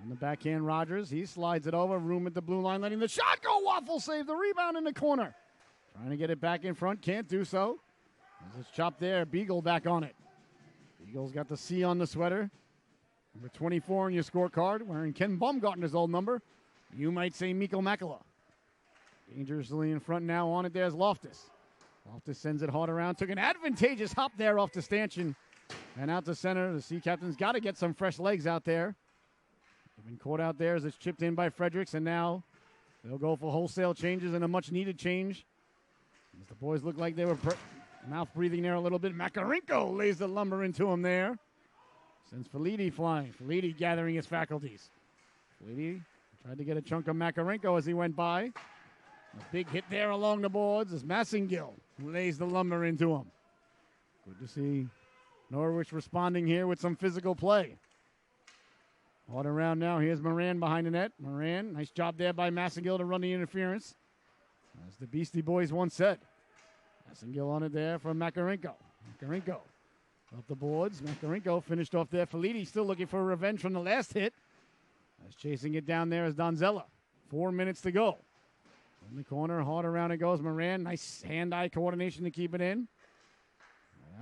On the backhand, Rogers. He slides it over. Room at the blue line, letting the shot go. Waffle save the rebound in the corner. Trying to get it back in front. Can't do so. As it's chopped there. Beagle back on it. Beagle's got the C on the sweater. Number 24 on your scorecard. Wearing Ken Baumgartner's old number. You might say Mikko Makela. Dangerously in front now on it. There's Loftus. Loftus sends it hard around. Took an advantageous hop there off the stanchion. And out to center. The Sea Captains got to get some fresh legs out there. They've been caught out there as it's chipped in by Fredericks. And now they'll go for wholesale changes and a much-needed change. As the boys look like they were mouth breathing there a little bit. Makarenko lays the lumber into him there. Sends Filidi flying. Filidi gathering his faculties. Filidi tried to get a chunk of Makarenko as he went by. A big hit there along the boards as Massengill lays the lumber into him. Good to see Norwich responding here with some physical play. Hard around now. Here's Moran behind the net. Moran, nice job there by Massengill to run the interference. As the Beastie Boys once said. Massengill on it there from Makarenko. Makarenko Up the boards. Makarenko finished off there. Filiti still looking for revenge from the last hit. As chasing it down there is Donzella. 4 minutes to go. In the corner, hard around it goes Moran. Nice hand-eye coordination to keep it in.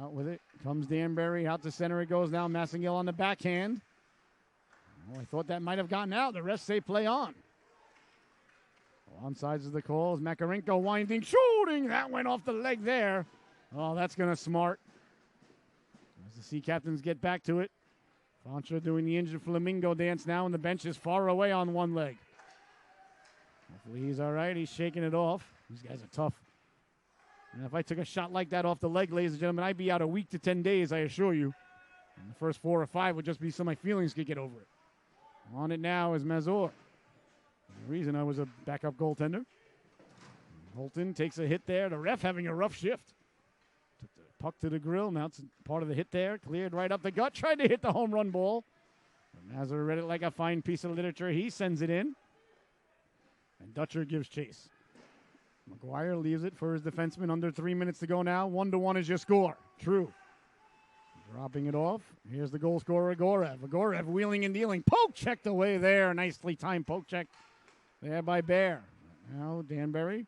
Out with it comes Danbury. Out to center it goes now. Massengill on the backhand. Oh, I thought that might have gotten out. The refs say play on. Onside is the call. Is Makarenko winding, shooting. That went off the leg there. Oh, that's going to smart. As the Sea Captains get back to it. Fancha doing the injured flamingo dance now, and the bench is far away on one leg. Hopefully he's all right. He's shaking it off. These guys are tough. And if I took a shot like that off the leg, ladies and gentlemen, I'd be out a week to 10 days, I assure you. And the first 4 or 5 would just be so my feelings could get over it. On it now is Mazur. The reason I was a backup goaltender. Holton takes a hit there. The ref having a rough shift. Took the puck to the grill. Now it's part of the hit there. Cleared right up the gut. Tried to hit the home run ball. Mazur read it like a fine piece of literature. He sends it in. And Dutcher gives chase. McGuire leaves it for his defenseman. Under 3 minutes to go now. 1-1 is your score. True. Dropping it off. Here's the goal scorer, Gorev. Gorev wheeling and dealing. Poke checked away there. Nicely timed poke check there by Bear. Now Danbury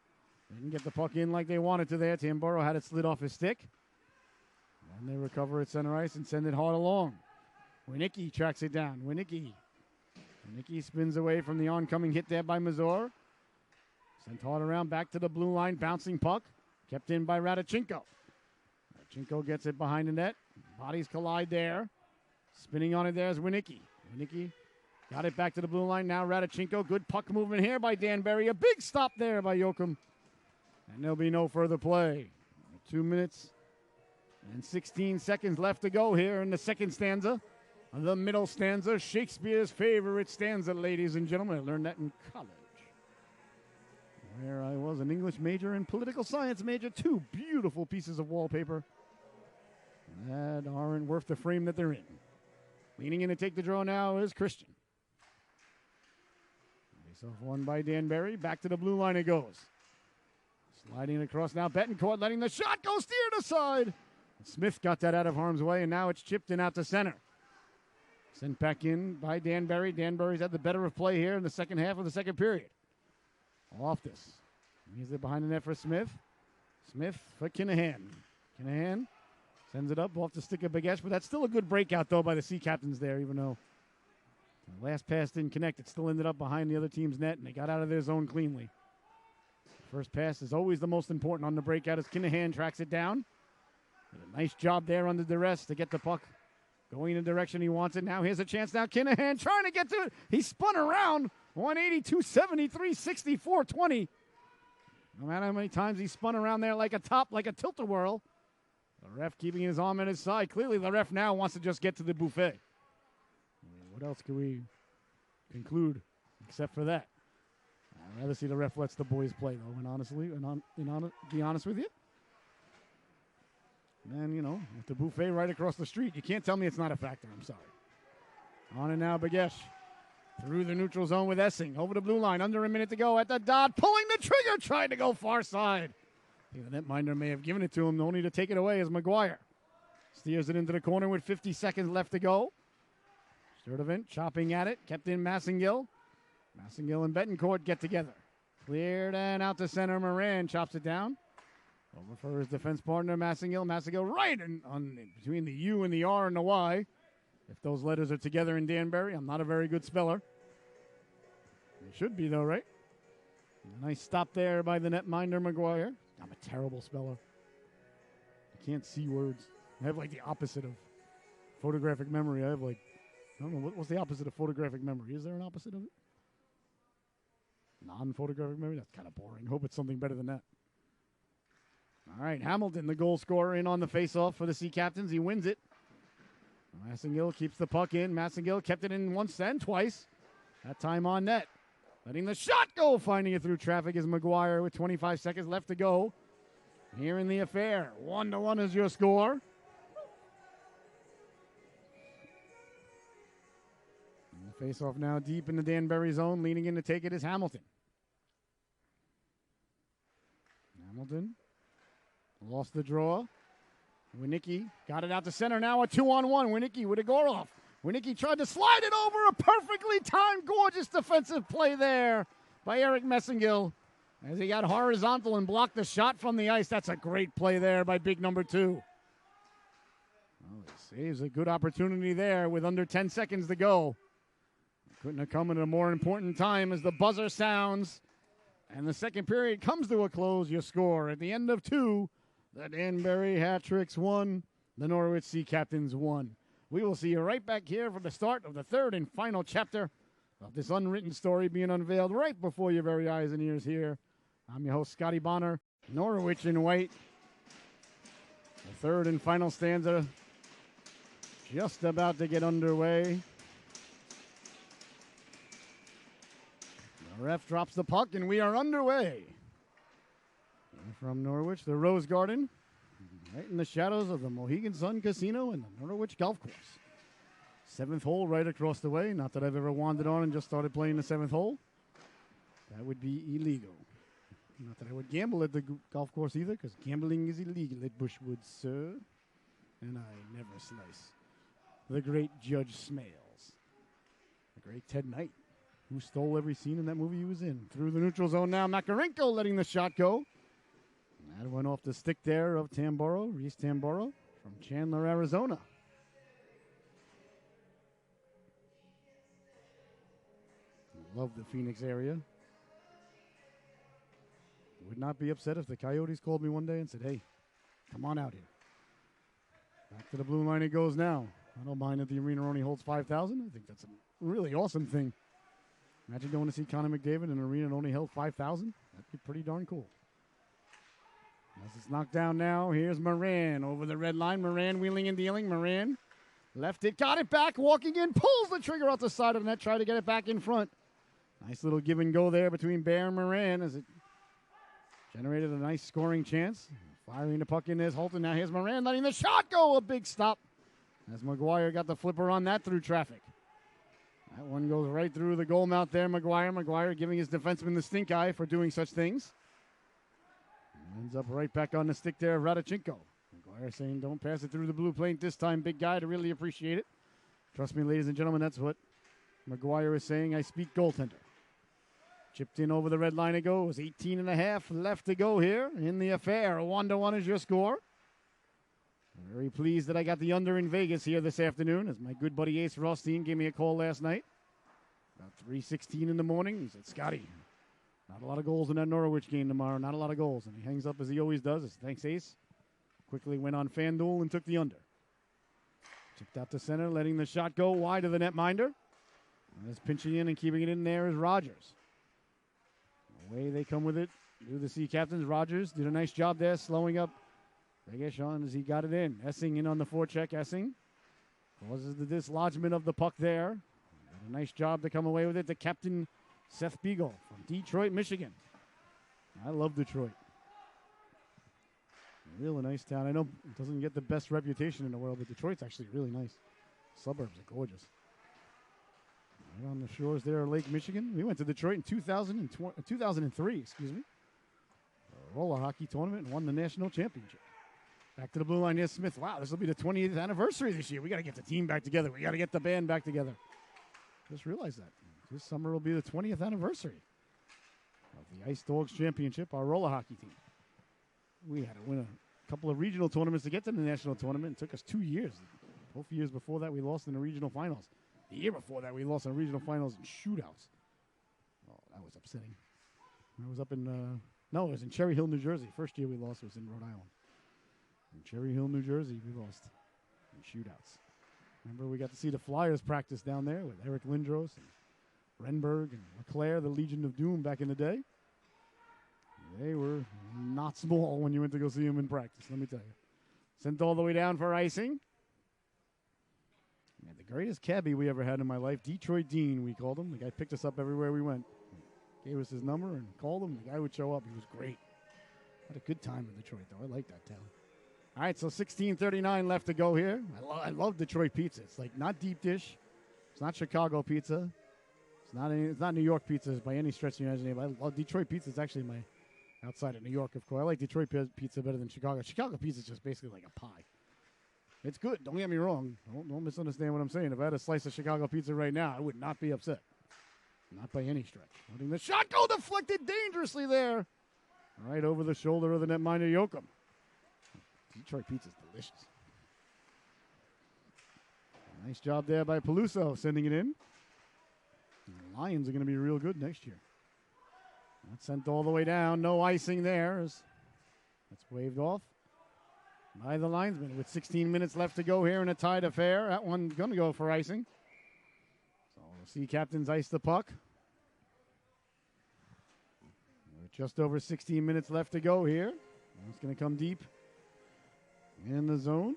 didn't get the puck in like they wanted to there. Tamboro had it slid off his stick. And they recover at center ice and send it hard along. Winnicki tracks it down. Winnicki spins away from the oncoming hit there by Mazur. Sent hard around back to the blue line. Bouncing puck. Kept in by Radachenko. Radachenko gets it behind the net. Bodies collide there. Spinning on it there is Winnicki. Winnicki got it back to the blue line. Now Radachenko. Good puck movement here by Danbury. A big stop there by Joachim. And there'll be no further play. 2 minutes and 16 seconds left to go here in the second stanza. The middle stanza, Shakespeare's favorite stanza, ladies and gentlemen. I learned that in college, where I was an English major and political science major. 2 beautiful pieces of wallpaper that aren't worth the frame that they're in. Leaning in to take the draw now is Christian. Face off one by Danbury. Back to the blue line it goes. Sliding across now. Betancourt letting the shot go, steered aside. Smith got that out of harm's way, and now it's chipped in out to center. Sent back in by Danbury. Danbury's had the better of play here in the second half of the second period. Loftus. He's it behind the net for Smith. Smith for Kinahan. Kinahan sends it up off the stick of Bagesh, but that's still a good breakout, though, by the Sea Captains there, even though the last pass didn't connect. It still ended up behind the other team's net, and they got out of their zone cleanly. First pass is always the most important on the breakout as Kinahan tracks it down. Did a nice job there under duress to get the puck going in the direction he wants it. Now here's a chance now. Kinahan trying to get to it. He spun around. 180, 270, 360, 420. No matter how many times he spun around there like a top, like a tilt-a-whirl. The ref keeping his arm at his side. Clearly the ref now wants to just get to the buffet. What else can we conclude except for that? I'd rather see the ref lets the boys play, though, and honestly, be honest with you. And, you know, with the buffet right across the street, you can't tell me it's not a factor. I'm sorry. On and now, Bagesh. Through the neutral zone with Essing. Over the blue line. Under a minute to go at the dot. Pulling the trigger. Trying to go far side. I think the netminder may have given it to him. Only to take it away is McGuire. Steers it into the corner with 50 seconds left to go. Sturdivant chopping at it. Kept in Massengill. Massengill and Betancourt get together. Cleared and out to center. Moran chops it down. Over for his defense partner, Massengill. Massengill right on between the U and the R and the Y. If those letters are together in Danbury, I'm not a very good speller. It should be, though, right? A nice stop there by the netminder, McGuire. I'm a terrible speller. I can't see words. I have, like, the opposite of photographic memory. I have, like, I don't know, what's the opposite of photographic memory? Is there an opposite of it? Non-photographic memory? That's kind of boring. Hope it's something better than that. All right, Hamilton, the goal scorer, in on the faceoff for the Sea Captains. He wins it. Massengill keeps the puck in. Massengill kept it in once and twice. That time on net. Letting the shot go. Finding it through traffic is McGuire with 25 seconds left to go. Here in the affair. 1-1 is your score. And the faceoff now deep in the Danbury zone. Leaning in to take it is Hamilton. Hamilton lost the draw. Winnicki got it out to center now, a 2-on-1. Winnicki with a Goroff. Winnicki tried to slide it over, a perfectly timed, gorgeous defensive play there by Eric Messingill as he got horizontal and blocked the shot from the ice. That's a great play there by big number 2. Well, he saves a good opportunity there with under 10 seconds to go. Couldn't have come at a more important time as the buzzer sounds and the second period comes to a close. You score at the end of 2. The Danbury Hat Tricks 1, the Norwich Sea Captains 1. We will see you right back here for the start of the third and final chapter of this unwritten story being unveiled right before your very eyes and ears here. I'm your host, Scotty Bonner. Norwich in white. The third and final stanza just about to get underway. The ref drops the puck, and we are underway. From Norwich, the Rose Garden, right in the shadows of the Mohegan Sun Casino and the Norwich Golf Course. 7th hole right across the way. Not that I've ever wandered on and just started playing the 7th hole. That would be illegal. Not that I would gamble at the golf course either, because gambling is illegal at Bushwood, sir. And I never slice. The great Judge Smales. The great Ted Knight, who stole every scene in that movie he was in. Through the neutral zone now, Makarenko letting the shot go. That went off the stick there of Tamboro, Reese Tamboro from Chandler, Arizona. Love the Phoenix area. Would not be upset if the Coyotes called me one day and said, hey, come on out here. Back to the blue line it goes now. I don't mind that the arena only holds 5,000. I think that's a really awesome thing. Imagine going to see Connor McDavid in an arena that only held 5,000. That'd be pretty darn cool. As it's knocked down now, here's Moran over the red line. Moran wheeling and dealing. Moran left it, got it back, walking in, pulls the trigger off the side of the net, try to get it back in front. Nice little give and go there between Bear and Moran as it generated a nice scoring chance. Firing the puck in is Holton. Now here's Moran letting the shot go. A big stop as McGuire got the flipper on that through traffic. That one goes right through the goal mouth there, McGuire. McGuire giving his defenseman the stink eye for doing such things. Ends up right back on the stick there of Radichenko. McGuire saying, don't pass it through the blue plate this time, big guy. To really appreciate it. Trust me, ladies and gentlemen, that's what McGuire is saying. I speak goaltender. Chipped in over the red line it goes. 18 and a half left to go here in the affair. A 1-1 is your score. I'm very pleased that I got the under in Vegas here this afternoon, as my good buddy Ace Rothstein gave me a call last night. About 3:16 in the morning. He said, Scotty, not a lot of goals in that Norwich game tomorrow. Not a lot of goals. And he hangs up as he always does. Thanks, Ace. Quickly went on FanDuel and took the under. Chipped out to center, letting the shot go wide of the netminder. And is pinching in and keeping it in there is Rogers. Away they come with it. Do the Sea Captains. Rogers did a nice job there, slowing up Regesh as he got it in. Essing in on the forecheck. Essing causes the dislodgement of the puck there. Did a nice job to come away with it. The captain, Seth Beagle from Detroit, Michigan. I love Detroit. Really nice town. I know it doesn't get the best reputation in the world, but Detroit's actually really nice. Suburbs are gorgeous. Right on the shores there of Lake Michigan. We went to Detroit in 2003, excuse me. A roller hockey tournament and won the national championship. Back to the blue line, here's Smith. Wow, this will be the 20th anniversary this year. We got to get the team back together. We got to get the band back together. Just realized that. This summer will be the 20th anniversary of the Ice Dogs Championship, our roller hockey team. We had to win a couple of regional tournaments to get to the national tournament. It took us 2 years. Both years before that, we lost in the regional finals. The year before that, we lost in the regional finals in shootouts. Oh, that was upsetting. I was up in, no, it was in Cherry Hill, New Jersey. First year we lost was in Rhode Island. In Cherry Hill, New Jersey, we lost in shootouts. Remember, we got to see the Flyers practice down there with Eric Lindros and Renberg and LeClaire, the Legion of Doom back in the day. They were not small when you went to go see them in practice, let me tell you. Sent all the way down for icing. Man, the greatest cabbie we ever had in my life, Detroit Dean, we called him. The guy picked us up everywhere we went. Gave us his number and called him. The guy would show up. He was great. Had a good time in Detroit, though. I like that town. All right, so 16:39 left to go here. I love Detroit pizza. It's like not deep dish. It's not Chicago pizza. It's not New York pizza by any stretch of the imagination. I love Detroit pizza. It's actually my outside of New York, of course. I like Detroit pizza better than Chicago. Chicago pizza is just basically like a pie. It's good. Don't get me wrong. Don't misunderstand what I'm saying. If I had a slice of Chicago pizza right now, I would not be upset. Not by any stretch. Letting the shot go deflected dangerously there. Right over the shoulder of the netminder Yoakum. Detroit pizza's delicious. Nice job there by Peluso sending it in. And the Lions are going to be real good next year. That's sent all the way down. No icing there. That's waved off by the linesman with 16 minutes left to go here in a tied affair. That one's going to go for icing. So we'll see captains ice the puck. With just over 16 minutes left to go here. It's going to come deep in the zone.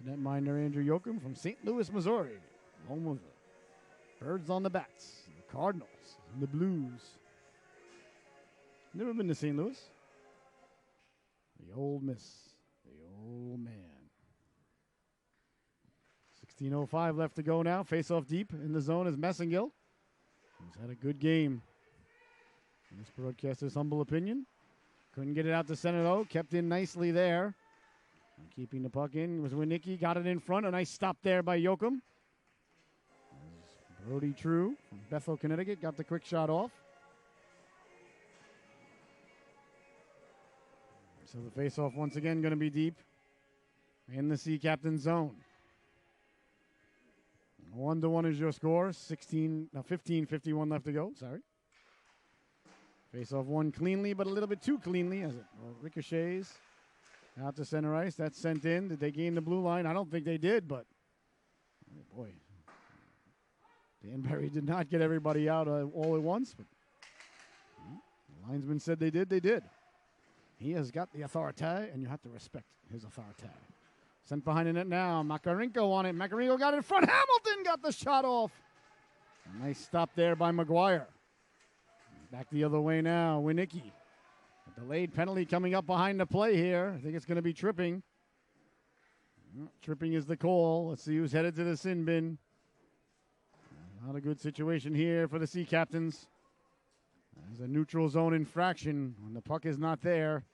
Netminder Andrew Yoakum from St. Louis, Missouri. Home of the Birds on the Bats, the Cardinals, and the Blues. Never been to St. Louis. The old miss, the old man. 16:05 left to go now. Face off deep in the zone is Messingill, who's had a good game. In this broadcaster's humble opinion. Couldn't get it out to center, though. Kept in nicely there. And keeping the puck in was Winnicki. Got it in front. A nice stop there by Yoakum. Brody True from Bethel, Connecticut. Got the quick shot off. So the face-off once again going to be deep in the Sea Captain zone. 1-1 is your score. 15:51 left to go. Sorry. Face-off won cleanly, but a little bit too cleanly as it ricochets out to center ice. That's sent in. Did they gain the blue line? I don't think they did, but oh boy. Danbury did not get everybody out all at once, but the linesman said they did. They did. He has got the authority, and you have to respect his authority. Sent behind the net now. Makarenko on it. Makarenko got it in front. Hamilton got the shot off. A nice stop there by McGuire. Back the other way now. Winnicki. A delayed penalty coming up behind the play here. I think it's going to be tripping. Tripping is the call. Let's see who's headed to the sin bin. Not a good situation here for the Sea Captains. There's a neutral zone infraction when the puck is not there.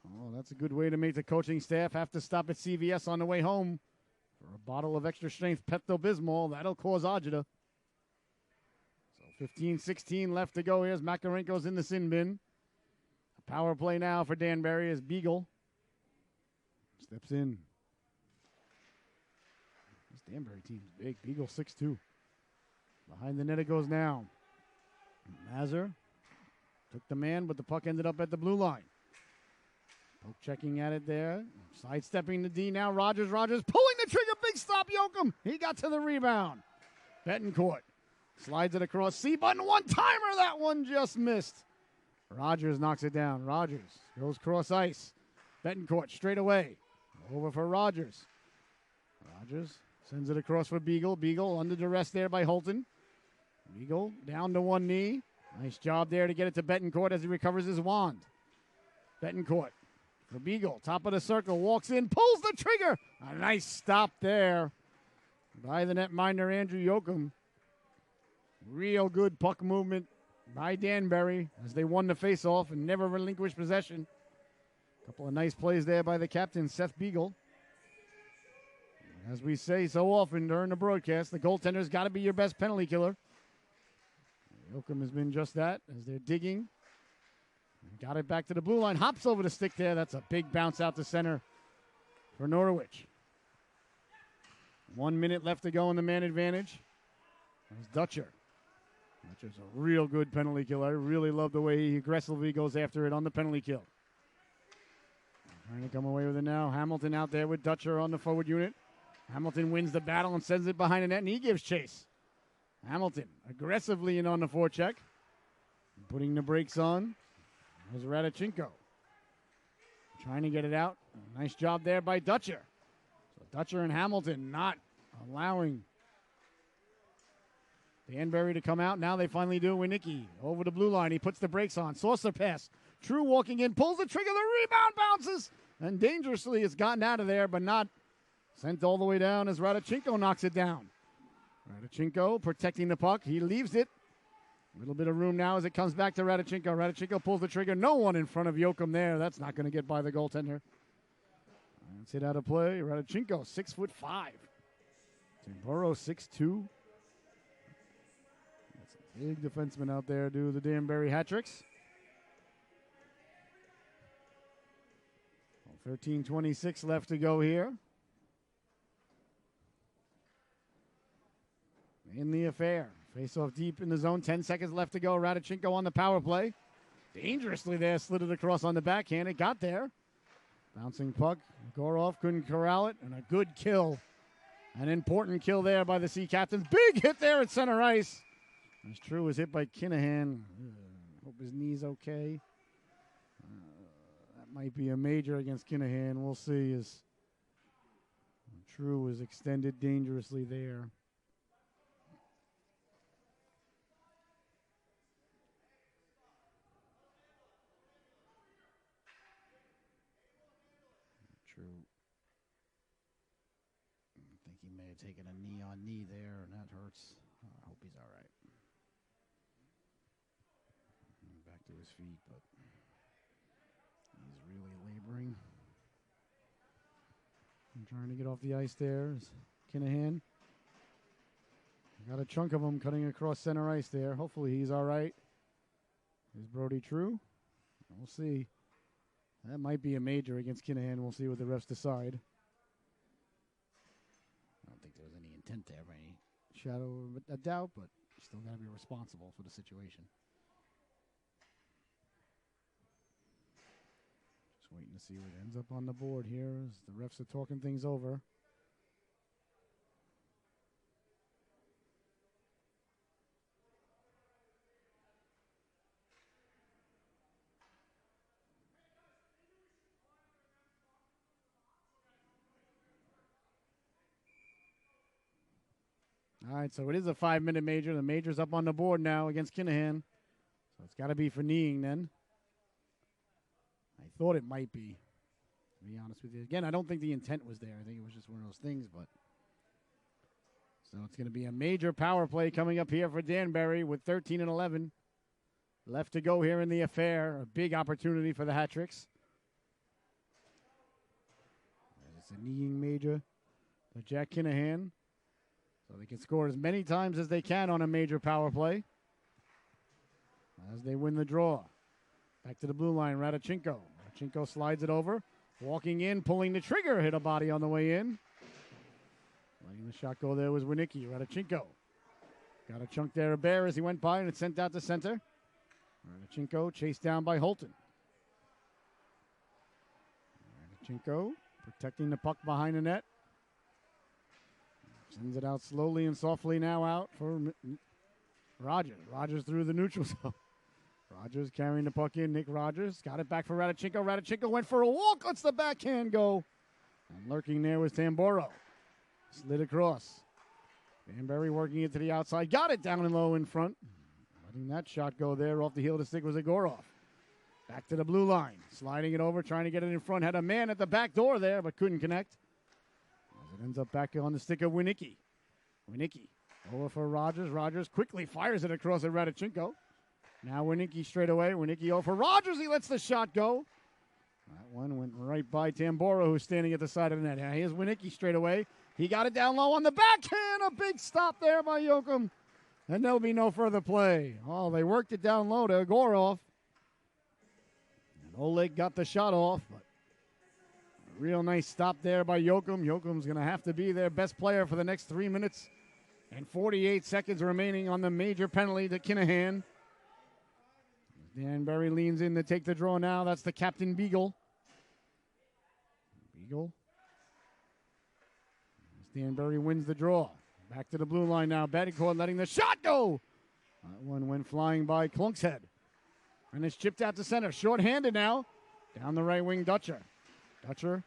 Oh, that's a good way to make the coaching staff have to stop at CVS on the way home for a bottle of extra strength Pepto-Bismol. That'll cause agita. So 15:16 left to go. Here's Makarenko's in the sin bin. A power play now for Danbury as Beagle steps in. This Danbury team's big. Beagle 6'2". Behind the net it goes now. Mazur took the man, but the puck ended up at the blue line. Poke checking at it there. Sidestepping the D now. Rogers pulling the trigger. Big stop, Yoakum. He got to the rebound. Betancourt slides it across. C-button one-timer. That one just missed. Rogers knocks it down. Rogers goes cross ice. Betancourt straight away. Over for Rogers. Rogers sends it across for Beagle. Beagle under duress there by Holton. Beagle down to one knee. Nice job there to get it to Betancourt as he recovers his wand. Betancourt for Beagle. Top of the circle. Walks in. Pulls the trigger. A nice stop there by the netminder Andrew Yoakum. Real good puck movement by Danbury as they won the faceoff and never relinquished possession. A couple of nice plays there by the captain, Seth Beagle. As we say so often during the broadcast, the goaltender's got to be your best penalty killer. Yoakum has been just that as they're digging. Got it back to the blue line. Hops over the stick there. That's a big bounce out to center for Norwich. 1 minute left to go in the man advantage. There's Dutcher. Dutcher's a real good penalty killer. I really love the way he aggressively goes after it on the penalty kill. Trying to come away with it now. Hamilton out there with Dutcher on the forward unit. Hamilton wins the battle and sends it behind the net, and he gives chase. Hamilton aggressively in on the forecheck. Putting the brakes on. There's Radichenko. Trying to get it out. Nice job there by Dutcher. So Dutcher and Hamilton not allowing Danbury to come out. Now they finally do. Winnicki over the blue line. He puts the brakes on. Saucer pass. True walking in. Pulls the trigger. The rebound bounces. And dangerously it's gotten out of there, but not sent all the way down as Radichenko knocks it down. Radichenko protecting the puck. He leaves it. A little bit of room now as it comes back to Radichenko. Radichenko pulls the trigger. No one in front of Yoakum there. That's not going to get by the goaltender. Gets hit out of play. Radachenko, 6'5". Tamburo, 6'2". That's a big defenseman out there do the Danbury hat tricks. 13:26 left to go here. In the affair. Face off deep in the zone. 10 seconds left to go. Radachenko on the power play. Dangerously there. Slid it across on the backhand. It got there. Bouncing puck. Gorov couldn't corral it. And a good kill. An important kill there by the Sea Captains. Big hit there at center ice. As True was hit by Kinahan. Hope his knee's okay. That might be a major against Kinahan. We'll see as True was extended dangerously there. True. I think he may have taken a knee on knee there, and that hurts. I hope he's all right. Back to his feet, but he's really laboring. I'm trying to get off the ice there is Kinahan. Got a chunk of him cutting across center ice there. Hopefully he's all right. Is Brody True? We'll see. That might be a major against Kinahan. We'll see what the refs decide. I don't think there was any intent there by any shadow of a doubt, but still got to be responsible for the situation. Just waiting to see what ends up on the board here as the refs are talking things over. All right, so it is a 5-minute major. The major's up on the board now against Kinahan. So it's got to be for kneeing then. I thought it might be, to be honest with you. Again, I don't think the intent was there. I think it was just one of those things, but. So it's going to be a major power play coming up here for Danbury with 13-11 left to go here in the affair. A big opportunity for the hat tricks. It's a kneeing major for Jack Kinahan. So they can score as many times as they can on a major power play as they win the draw. Back to the blue line, Radachenko. Radachenko slides it over. Walking in, pulling the trigger, hit a body on the way in. Letting the shot go there was Winicki. Radachenko got a chunk there of Bear as he went by, and it's sent out to center. Radachenko chased down by Holton. Radachenko protecting the puck behind the net. Sends it out slowly and softly now out for Rogers. Rogers through the neutral zone. Rogers carrying the puck in. Nick Rogers got it back for Radachenko. Radachenko went for a walk. Lets the backhand go. And lurking there was Tamburo. Slid across. Danbury working it to the outside. Got it down and low in front. Letting that shot go there off the heel of the stick was Egorov. Back to the blue line. Sliding it over, trying to get it in front. Had a man at the back door there, but couldn't connect. It ends up back on the stick of Winicki. Winicki over for Rogers. Rogers quickly fires it across at Radachenko. Now Winicki straight away. Winicki over for Rogers. He lets the shot go. That one went right by Tamburo, who's standing at the side of the net. Now here's Winicki straight away. He got it down low on the backhand. A big stop there by Yoakum. And there'll be no further play. Oh, they worked it down low to Gorov. And Oleg got the shot off, but real nice stop there by Yoakum. Yoakum's going to have to be their best player for the next 3 minutes and 48 seconds remaining on the major penalty to Kinahan. Danbury leans in to take the draw now. That's the captain, Beagle. Beagle. Danbury wins the draw. Back to the blue line now. Bettencourt letting the shot go. That one went flying by Klunk's-Head. And it's chipped out to center. Short-handed now. Down the right wing, Dutcher. Dutcher,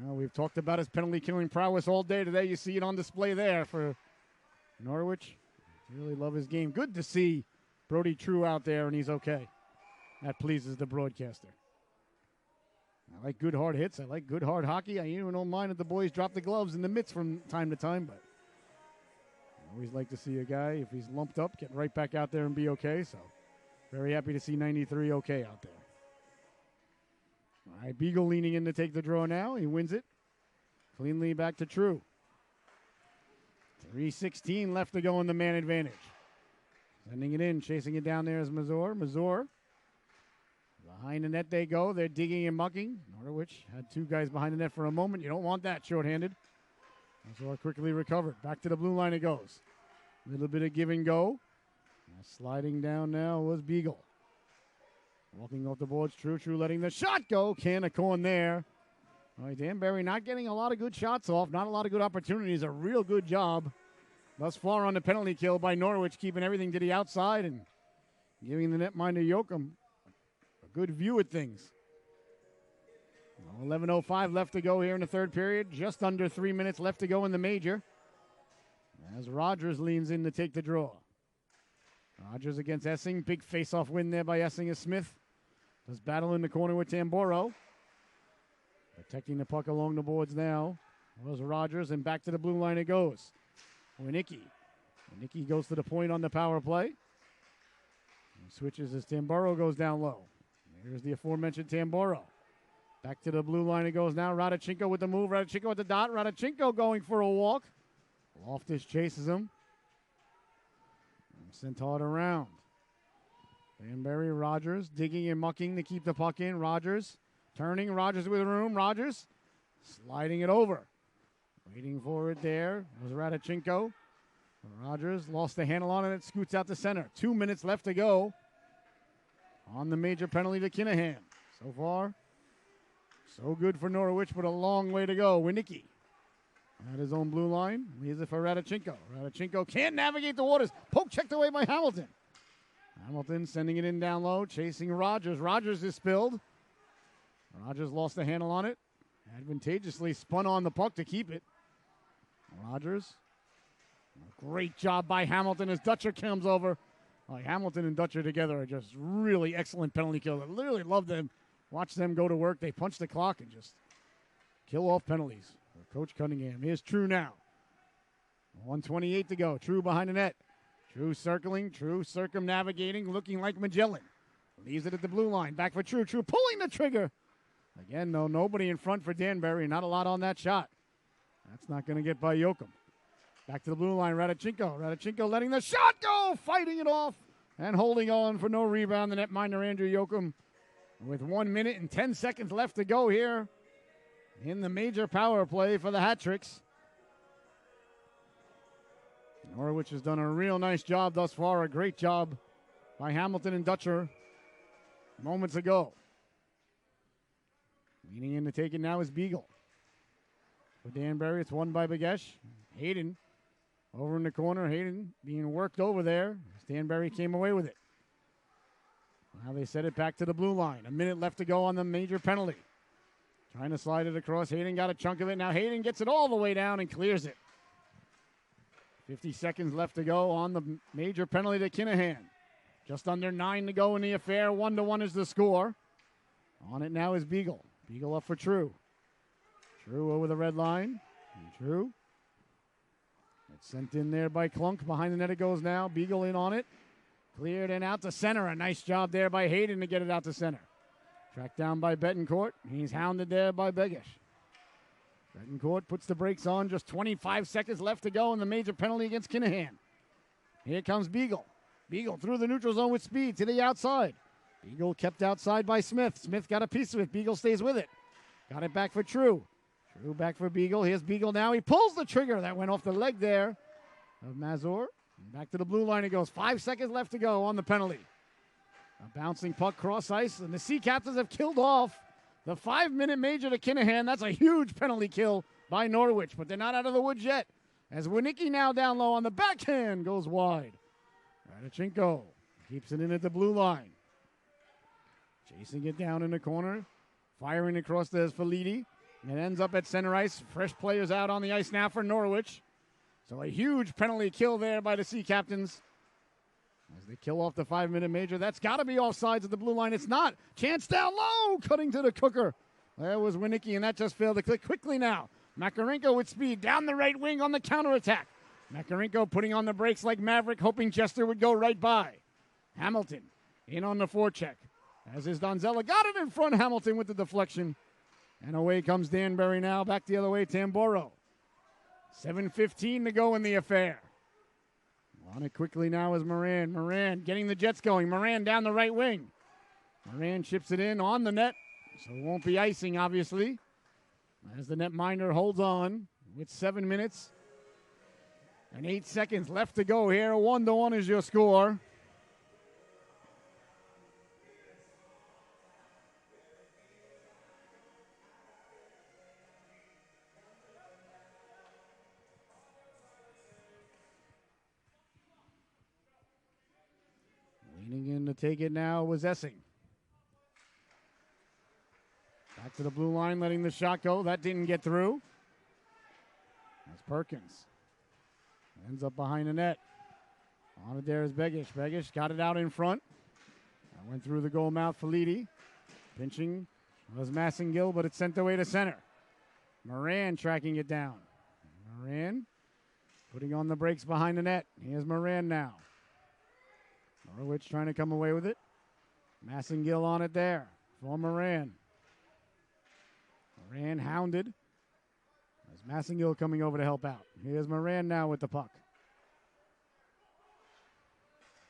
well, we've talked about his penalty-killing prowess all day today. You see it on display there for Norwich. Really love his game. Good to see Brody True out there, and he's okay. That pleases the broadcaster. I like good hard hits. I like good hard hockey. I even don't mind if the boys drop the gloves in the mitts from time to time, but I always like to see a guy, if he's lumped up, get right back out there and be okay. So very happy to see 93 okay out there. All right, Beagle leaning in to take the draw now. He wins it. cleanly back to True. 3:16 left to go in the man advantage. Sending it in, chasing it down there is Mazur. Mazur. Behind the net they go. They're digging and mucking. Norwich had two guys behind the net for a moment. You don't want that shorthanded. Mazur quickly recovered. Back to the blue line it goes. A little bit of give and go. Sliding down now was Beagle. Walking off the boards, True letting the shot go. Can of corn there. All right, Danbury not getting a lot of good shots off. Not a lot of good opportunities. A real good job thus far on the penalty kill by Norwich, keeping everything to the outside and giving the netminder Yoakum a good view at things. 11:05 left to go here in the third period. Just under 3 minutes left to go in the major. As Rogers leans in to take the draw. Rogers against Essing. Big face-off win there by Essing as Smith does battle in the corner with Tamboro. Protecting the puck along the boards now was Rogers, and back to the blue line it goes. Winicki. Winicki goes to the point on the power play. And switches as Tamboro goes down low. Here's the aforementioned Tamboro. Back to the blue line it goes now. Radachenko with the move. Radachenko with the dot. Radachenko going for a walk. Loftus chases him. And sent hard around. Danbury, Rogers digging and mucking to keep the puck in. Rogers turning. Rogers with room. Rogers sliding it over. Waiting for it there was Radachenko. Rogers lost the handle on it. It scoots out to center. 2 minutes left to go on the major penalty to Kinahan. So far, so good for Norwich, but a long way to go. Winicki at his own blue line. Leaves it for Radachenko. Radachenko can't navigate the waters. Poke checked away by Hamilton. Hamilton sending it in down low, chasing Rogers. Rogers is spilled. Rogers lost the handle on it. Advantageously spun on the puck to keep it. Rogers. A great job by Hamilton as Dutcher comes over. Hamilton and Dutcher together are just really excellent penalty kills. I literally love them. Watch them go to work. They punch the clock and just kill off penalties. Coach Cunningham. Here's True now. 1:28 to go. True behind the net. True circling. True circumnavigating. Looking like Magellan. Leaves it at the blue line. Back for True. True pulling the trigger. Again, though, nobody in front for Danbury. Not a lot on that shot. That's not going to get by Yoakum. Back to the blue line. Radachenko. Radachenko letting the shot go. Fighting it off. And holding on for no rebound. The netminder Andrew Yoakum with 1 minute and 10 seconds left to go here in the major power play for the Hat Tricks. Norwich has done a real nice job thus far. A great job by Hamilton and Dutcher moments ago. Leaning in to take it now is Beagle. For Danbury, it's won by Bagesh. Hayden over in the corner. Hayden being worked over there. Danbury came away with it. Now they set it back to the blue line. A minute left to go on the major penalty. Trying to slide it across. Hayden got a chunk of it. Now Hayden gets it all the way down and clears it. 50 seconds left to go on the major penalty to Kinahan. Just under 9 to go in the affair. 1-1 is the score. On it now is Beagle. Beagle up for True. True over the red line. And True. It's sent in there by Klunk. Behind the net it goes now. Beagle in on it. Cleared and out to center. A nice job there by Hayden to get it out to center. Tracked down by Betancourt. He's hounded there by Begish. Betancourt puts the brakes on. Just 25 seconds left to go in the major penalty against Kinahan. Here comes Beagle. Beagle through the neutral zone with speed to the outside. Beagle kept outside by Smith. Smith got a piece of it. Beagle stays with it. Got it back for True. True back for Beagle. Here's Beagle now. He pulls the trigger. That went off the leg there of Mazur. Back to the blue line it goes. 5 seconds left to go on the penalty. A bouncing puck cross ice, and the Sea Captains have killed off the 5-minute major to Kinahan. That's a huge penalty kill by Norwich, but they're not out of the woods yet. As Winicki now down low on the backhand goes wide. Radachenko keeps it in at the blue line. Chasing it down in the corner. Firing across there's Felidi. It ends up at center ice. Fresh players out on the ice now for Norwich. So a huge penalty kill there by the Sea Captains. As they kill off the 5-minute major. That's got to be offsides at the blue line. It's not. Chance down low. Cutting to the cooker. There was Winicki, and that just failed to click quickly now. Makarenko with speed down the right wing on the counterattack. Makarenko putting on the brakes like Maverick, hoping Jester would go right by. Hamilton in on the forecheck. As is Donzella. Got it in front. Hamilton with the deflection. And away comes Danbury now. Back the other way, Tamboro. 7:15 to go in the affair. On it quickly now is Moran. Moran getting the Jets going. Moran down the right wing. Moran chips it in on the net, so it won't be icing, obviously. As the netminder holds on with 7 minutes and 8 seconds left to go here. 1-1 is your score. Leaning in to take it now was Essing. Back to the blue line, letting the shot go. That didn't get through. That's Perkins. Ends up behind the net. On it there is Begish. Begish got it out in front. That went through the goal mouth for Leedy. Pinching was Massengill, but it's sent away to center. Moran tracking it down. Moran putting on the brakes behind the net. Here's Moran now. Norwich trying to come away with it. Massengill on it there for Moran. Moran hounded. As Massengill coming over to help out. Here's Moran now with the puck.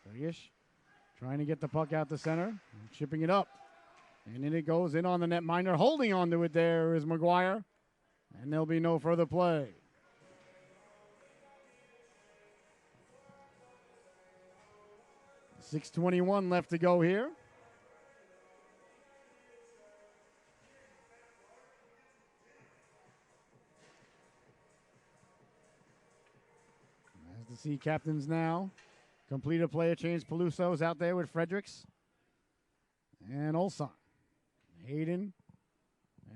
Begish trying to get the puck out the center. And chipping it up. And in it goes in on the netminder. Holding on to it there is McGuire. And there'll be no further play. .6:21 left to go here. As the Sea Captains now complete a player change. Peluso's out there with Fredericks and Olson. Hayden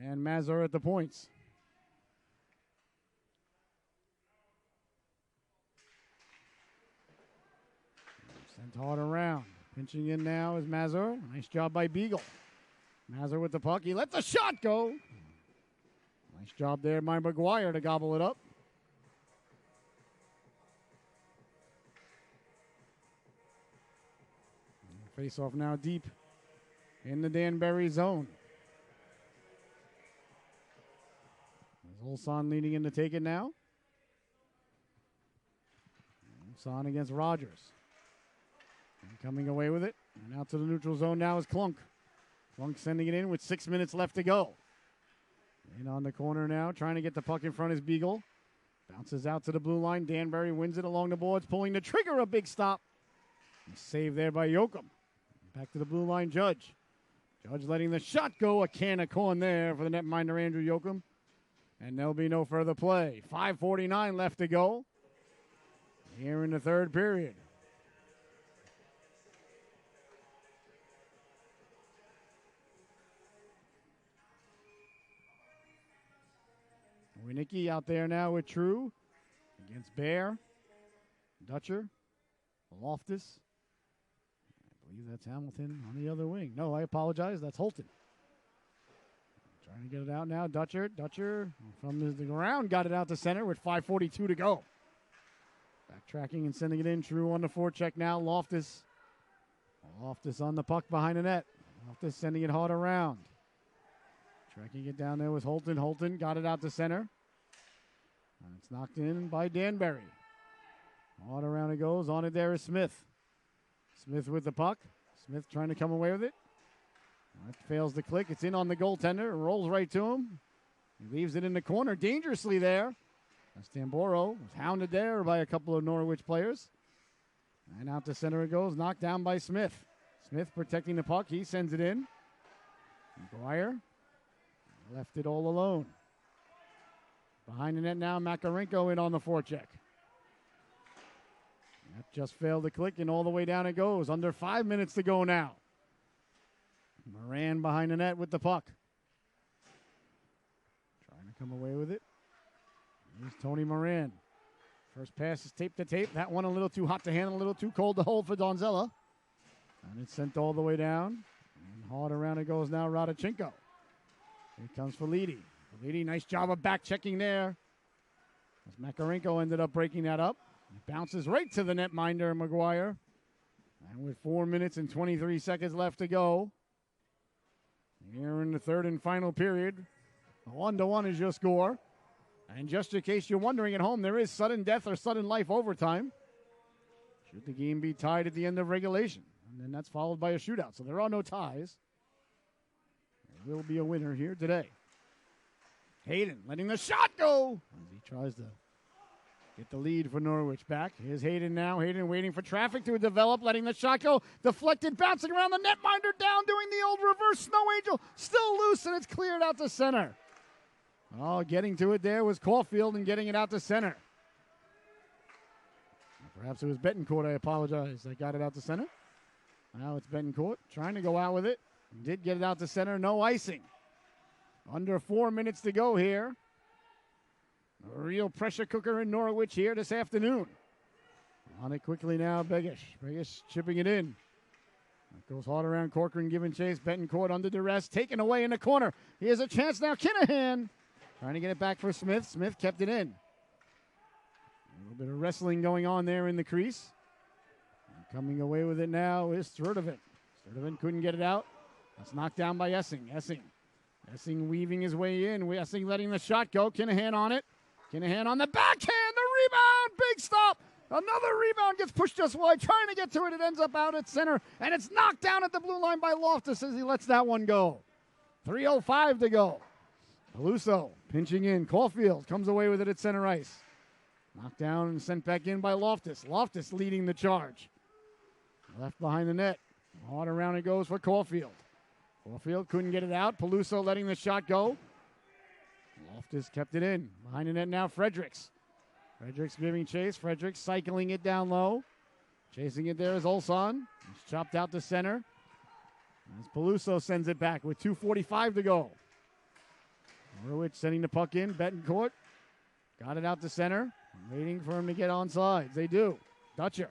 and Mazur at the points. Sent hard around. Pinching in now is Mazur. Nice job by Beagle. Mazur with the puck. He let the shot go. Nice job there by McGuire to gobble it up. Face off now deep in the Danbury zone. There's Olson leading in to take it now. Olson against Rogers. And coming away with it. And out to the neutral zone now is Clunk. Clunk sending it in with 6 minutes left to go. In on the corner now, trying to get the puck in front is Beagle. Bounces out to the blue line. Danbury wins it along the boards, pulling the trigger, a big stop. Save there by Yoakum. Back to the blue line, Judge. Judge letting the shot go. A can of corn there for the netminder, Andrew Yoakum. And there'll be no further play. 5:49 left to go here in the third period. Winicki out there now with True against Bear, Dutcher, Loftus. I believe that's Hamilton on the other wing. No, I apologize. That's Holton. Trying to get it out now. Dutcher from the ground got it out to center with 5:42 to go. Backtracking and sending it in. True on the forecheck now. Loftus on the puck behind the net. Loftus sending it hard around. Tracking it down there was Holton. Holton got it out to center. And it's knocked in by Danbury. On around it goes. On it there is Smith. Smith with the puck. Smith trying to come away with it. That fails to click. It's in on the goaltender. It rolls right to him. He leaves it in the corner dangerously there. As Tamboro was hounded there by a couple of Norwich players. And out to center it goes. Knocked down by Smith. Smith protecting the puck. He sends it in. McGuire left it all alone. Behind the net now, Makarenko in on the forecheck. That just failed to click, and all the way down it goes. Under 5 minutes to go now. Moran behind the net with the puck. Trying to come away with it. Here's Tony Moran. First pass is tape to tape. That one a little too hot to handle, a little too cold to hold for Donzella. And it's sent all the way down. And hard around it goes now, Radachenko. Here comes Felitti. Felitti, nice job of back checking there. As Makarenko ended up breaking that up. It bounces right to the netminder, McGuire. And with 4 minutes and 23 seconds left to go, here in the third and final period, 1-1 is your score. And just in case you're wondering at home, there is sudden death or sudden life overtime. Should the game be tied at the end of regulation. And then that's followed by a shootout. So there are no ties. There will be a winner here today. Hayden letting the shot go as he tries to get the lead for Norwich back. Here's Hayden now. Hayden waiting for traffic to develop, letting the shot go. Deflected, bouncing around the netminder, down, doing the old reverse snow angel. Still loose, and it's cleared out to center. Oh, getting to it there was Caulfield and getting it out to center. Perhaps it was Betancourt, I apologize. That got it out to center. Now it's Betancourt trying to go out with it. Did get it out to center, no icing. Under 4 minutes to go here. A real pressure cooker in Norwich here this afternoon. On it quickly now, Begish. Begish chipping it in. It goes hard around Corcoran, giving chase. Betancourt under duress, taken away in the corner. Here's a chance now, Kinahan. Trying to get it back for Smith. Smith kept it in. A little bit of wrestling going on there in the crease. And coming away with it now is Sturdivant. Sturdivant couldn't get it out. That's knocked down by Essing. Essing weaving his way in. Essing letting the shot go. Kinahan on it. Kinahan on the backhand. The rebound. Big stop. Another rebound gets pushed just wide. Trying to get to it. It ends up out at center. And it's knocked down at the blue line by Loftus as he lets that one go. 3:05 to go. Peluso pinching in. Caulfield comes away with it at center ice. Knocked down and sent back in by Loftus. Loftus leading the charge. Left behind the net. Hard around it goes for Caulfield. Caulfield couldn't get it out. Peluso letting the shot go. Loftus kept it in. Behind the net now, Fredericks. Fredericks giving chase. Fredericks cycling it down low. Chasing it there is Olson. He's chopped out to center. As Peluso sends it back with 2:45 to go. Norwich sending the puck in. Betancourt got it out to center. Waiting for him to get on sides. They do. Dutcher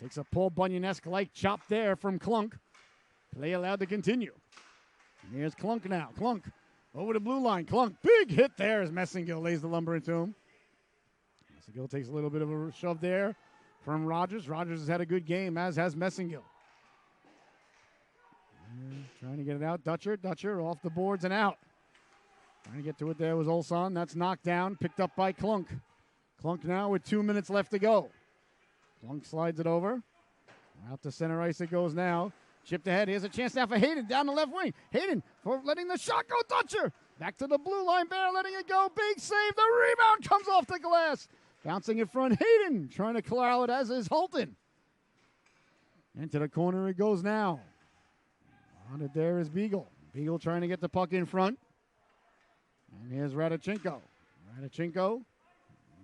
takes a Paul Bunyan-esque like chop there from Klunk. Play allowed to continue. And here's Klunk now. Klunk over the blue line. Klunk, big hit there as Messingill lays the lumber into him. Messingill takes a little bit of a shove there from Rogers. Rogers has had a good game, as has Messingill. Trying to get it out. Dutcher off the boards and out. Trying to get to it there was Olson. That's knocked down, picked up by Klunk. Klunk now with 2 minutes left to go. Klunk slides it over. Out to center ice it goes now. Chipped ahead. Here's a chance now for Hayden down the left wing. Hayden for letting the shot go. Dutcher back to the blue line. Bear letting it go. Big save. The rebound comes off the glass. Bouncing in front. Hayden trying to corral it, as is Holton. Into the corner it goes now. On it there is Beagle. Beagle trying to get the puck in front. And here's Radichenko. Radichenko.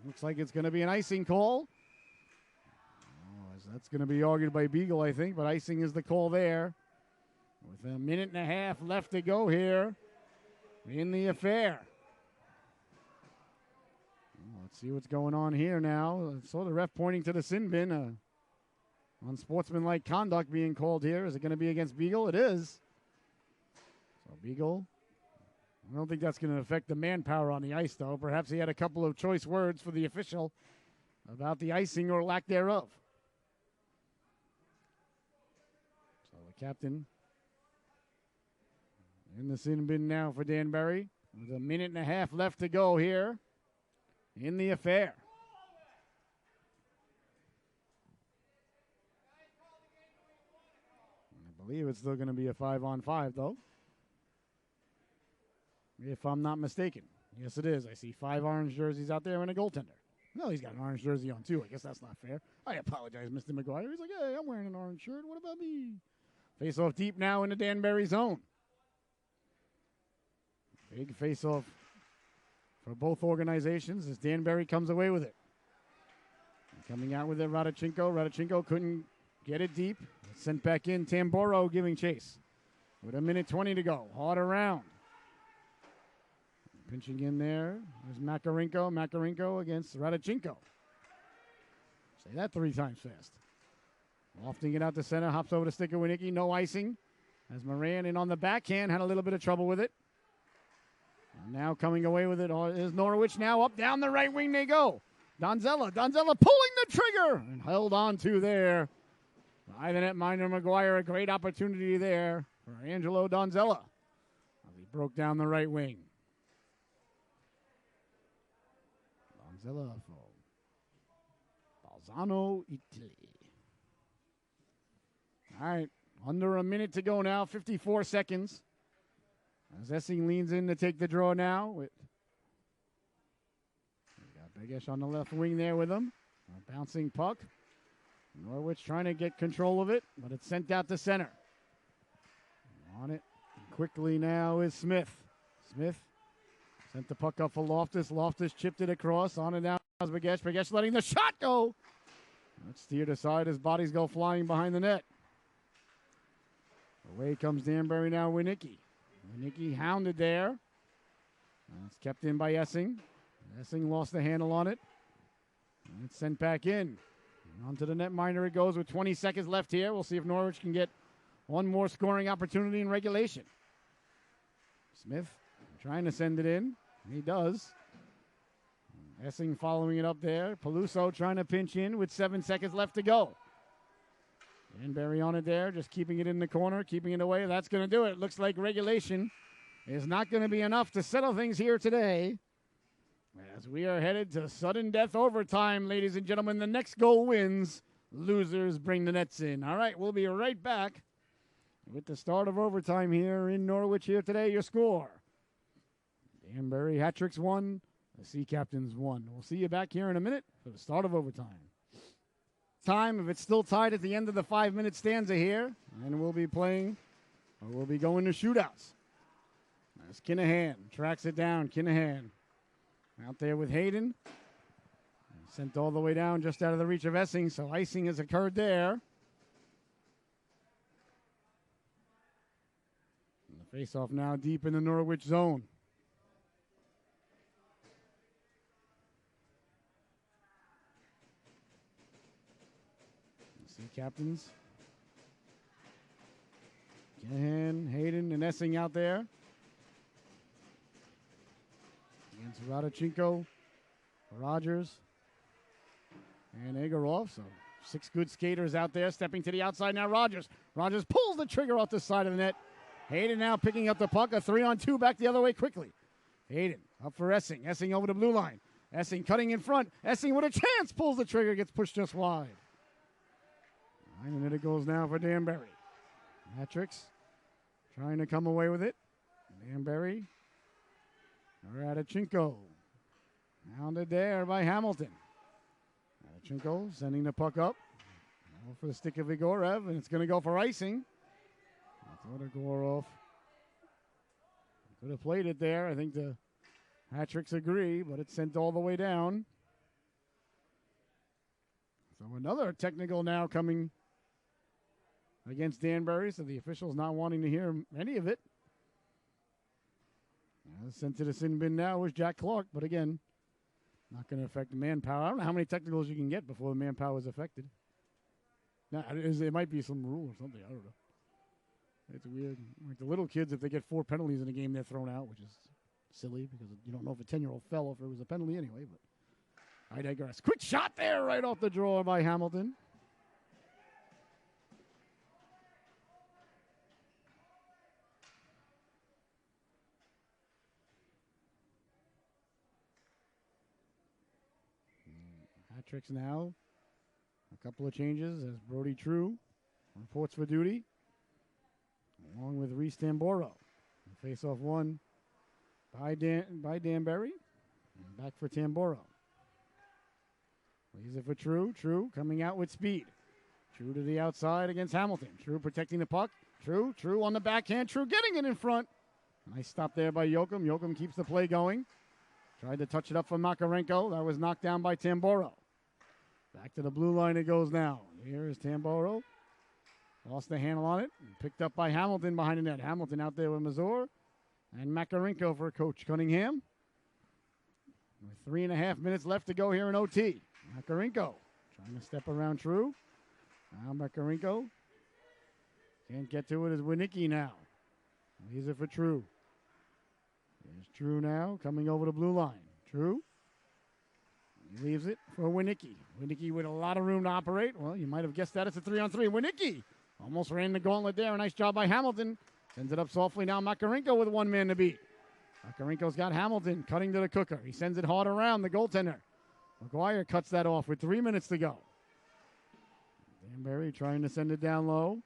Looks like it's going to be an icing call. That's going to be argued by Beagle, I think, but icing is the call there. With a minute and a half left to go here in the affair. Well, let's see what's going on here now. I saw the ref pointing to the sin bin. Unsportsmanlike conduct being called here. Is it going to be against Beagle? It is. So Beagle, I don't think that's going to affect the manpower on the ice, though. Perhaps he had a couple of choice words for the official about the icing or lack thereof. Captain in the sin bin now for Danbury. With a minute and a half left to go here in the affair. I believe it's still going to be a 5-on-5, though. If I'm not mistaken. Yes, it is. I see 5 orange jerseys out there and a goaltender. No, he's got an orange jersey on, too. I guess that's not fair. I apologize, Mr. McGuire. He's like, hey, I'm wearing an orange shirt. What about me? Face-off deep now in the Danbury zone. Big face-off for both organizations as Danbury comes away with it. And coming out with it, Radichenko. Radichenko couldn't get it deep. Sent back in. Tamboro giving chase. With a minute 20 to go. Hard around. Pinching in there. There's Makarenko. Makarenko against Radichenko. Say that 3 times fast. Lofting it out to center, hops over to stick of Winnicki, no icing. As Moran in on the backhand, had a little bit of trouble with it. And now coming away with it is Norwich. Now up down the right wing they go. Donzella pulling the trigger and held on to there. By the netminder McGuire, a great opportunity there for Angelo Donzella. He broke down the right wing. Zella for Balzano, Italy. All right, under a minute to go now, 54 seconds. As Essing leans in to take the draw now. We got Begesh on the left wing there with him. A bouncing puck. Norwich trying to get control of it, but it's sent out to center. On it quickly now is Smith. Smith sent the puck up for Loftus. Loftus chipped it across. On it now is Begesh. Begesh letting the shot go. It's steered aside as bodies go flying behind the net. Away comes Danbury now, Winicki. Winicki hounded there. It's kept in by Essing. Essing lost the handle on it. And it's sent back in. And onto the netminder it goes with 20 seconds left here. We'll see if Norwich can get one more scoring opportunity in regulation. Smith trying to send it in. He does. Essing following it up there. Peluso trying to pinch in with 7 seconds left to go. Danbury on it there, just keeping it in the corner, keeping it away. That's going to do it. Looks like regulation is not going to be enough to settle things here today. As we are headed to sudden death overtime, ladies and gentlemen, the next goal wins. Losers bring the nets in. All right, we'll be right back with the start of overtime here in Norwich here today. Your score: Danbury Hat Tricks 1, the Sea Captains 1. We'll see you back here in a minute for the start of overtime. If it's still tied at the end of the 5-minute stanza here, and we'll be playing, or we'll be going to shootouts. As Kinahan tracks it down. Kinahan out there with Hayden. Sent all the way down just out of the reach of Essing, so icing has occurred there. And the face-off now deep in the Norwich zone. The Sea Captains. Kinahan, Hayden, and Essing out there. Against Radachenko, Rogers, and Egorov. So 6 good skaters out there stepping to the outside now. Rogers pulls the trigger off the side of the net. Hayden now picking up the puck. A 3-on-2 back the other way quickly. Hayden up for Essing. Essing over the blue line. Essing cutting in front. Essing with a chance. Pulls the trigger. Gets pushed just wide. And then it goes now for Danbury. Matrix trying to come away with it. Danbury. Radachenko. Hounded there by Hamilton. Radachenko sending the puck up. Now for the stick of Igorev, and it's going to go for icing. I thought Igorov could have played it there. I think the Hat Tricks agree, but it's sent all the way down. So another technical now coming against Danbury, so the officials not wanting to hear any of it. Sent to the sin bin now was Jack Clark, but again, not going to affect the manpower. I don't know how many technicals you can get before the manpower is affected. Now, it might be some rule or something. I don't know. It's weird. Like the little kids, if they get 4 penalties in a game, they're thrown out, which is silly because you don't know if a 10-year-old fell if it was a penalty anyway. But I digress. Quick shot there right off the draw by Hamilton. Hat Tricks now. A couple of changes as Brody True reports for duty, along with Reese Tamboro. Face-off one by Danbury. And back for Tamboro. Leaves it for True. True coming out with speed. True to the outside against Hamilton. True protecting the puck. True on the backhand. True getting it in front. Nice stop there by Yoakum. Yoakum keeps the play going. Tried to touch it up for Makarenko. That was knocked down by Tamboro. Back to the blue line it goes now. Here is Tamboro. Lost the handle on it. Picked up by Hamilton behind the net. Hamilton out there with Mazur. And Makarenko for Coach Cunningham. With 3.5 minutes left to go here in OT. Makarenko trying to step around True. Now Makarenko can't get to it as Winicki now. Leaves it for True. There's True now coming over the blue line. True. He leaves it for Winicki. Winicki with a lot of room to operate. Well, you might have guessed that. It's a 3-on-3. Winicki almost ran the gauntlet there. Nice job by Hamilton. Sends it up softly now. Makarenko with 1 man to beat. Makarenko's got Hamilton cutting to the cooker. He sends it hard around the goaltender. McGuire cuts that off with 3 minutes to go. Danbury trying to send it down low.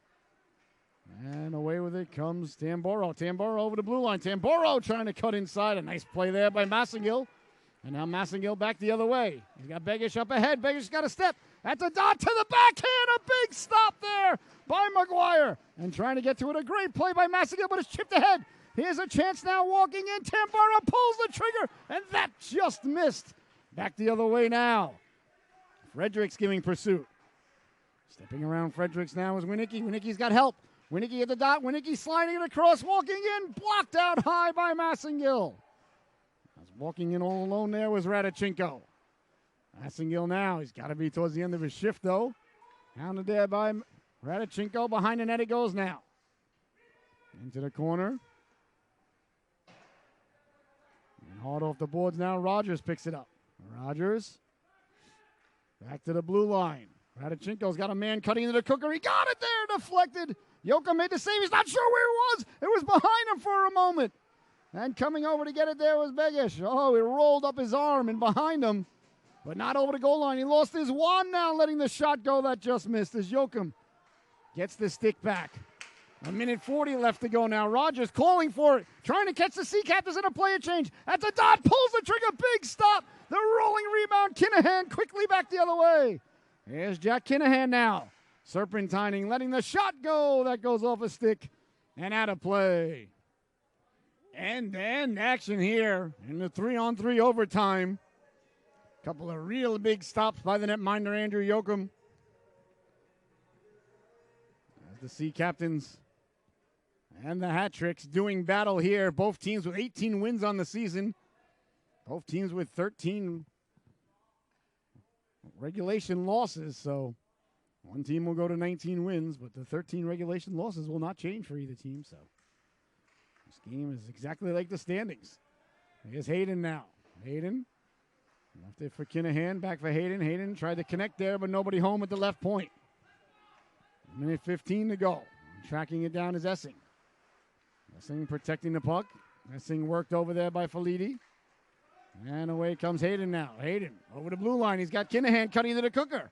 And away with it comes Tamboro. Tamboro over the blue line. Tamboro trying to cut inside. A nice play there by Massengill. And now Massengill back the other way. He's got Begish up ahead. Begish got a step. At the dot to the backhand. A big stop there by McGuire. And trying to get to it. A great play by Massengill, but it's chipped ahead. Here's a chance now walking in. Tamboro pulls the trigger. And that just missed. Back the other way now. Fredericks giving pursuit. Stepping around Fredericks now is Winicki. Winicki's got help. Winicki at the dot. Winicki sliding it across. Walking in. Blocked out high by Massengill. Walking in all alone there was Radichenko. Massengill now. He's got to be towards the end of his shift, though. Hounded there by Radichenko. Behind the net it goes now. Into the corner. And hard off the boards now. Rogers picks it up. Rogers. Back to the blue line. Radichenko's got a man cutting into the cooker. He got it there. Deflected. Yoka made the save. He's not sure where it was. It was behind him for a moment. And coming over to get it there was Begish. Oh, he rolled up his arm and behind him, but not over the goal line. He lost his wand now, letting the shot go that just missed as Joachim gets the stick back. 1:40 left to go now. Rogers calling for it, trying to catch the Sea Captains in a player change. At the dot, pulls the trigger, big stop. The rolling rebound, Kinahan quickly back the other way. Here's Jack Kinahan now. Serpentining, letting the shot go. That goes off a stick and out of play. And action here in the 3-on-3 overtime. Couple of real big stops by the netminder Andrew Yoakum. As the Sea Captains and the Hat Tricks doing battle here. Both teams with 18 wins on the season. Both teams with 13 regulation losses. So one team will go to 19 wins, but the 13 regulation losses will not change for either team. So this game is exactly like the standings. Here's Hayden now. Hayden left it for Kinahan. Back for Hayden. Hayden tried to connect there, but nobody home at the left point. 1:15 to go. Tracking it down is Essing. Essing protecting the puck. Essing worked over there by Falidi. And away comes Hayden now. Hayden over the blue line. He's got Kinahan cutting into the cooker.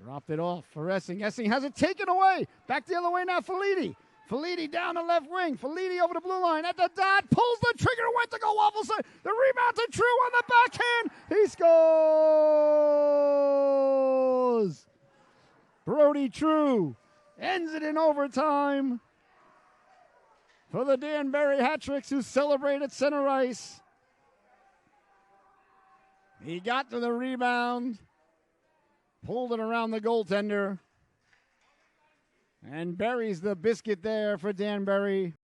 Dropped it off for Essing. Essing has it taken away. Back the other way now, Falidi. Falidi down the left wing. Falidi over the blue line at the dot. Pulls the trigger. Went to go waffle side. The rebound to True on the backhand. He scores. Brody True ends it in overtime for the Danbury Hat Tricks, who celebrate at center ice. He got to the rebound, pulled it around the goaltender, and buries the biscuit there for Danbury.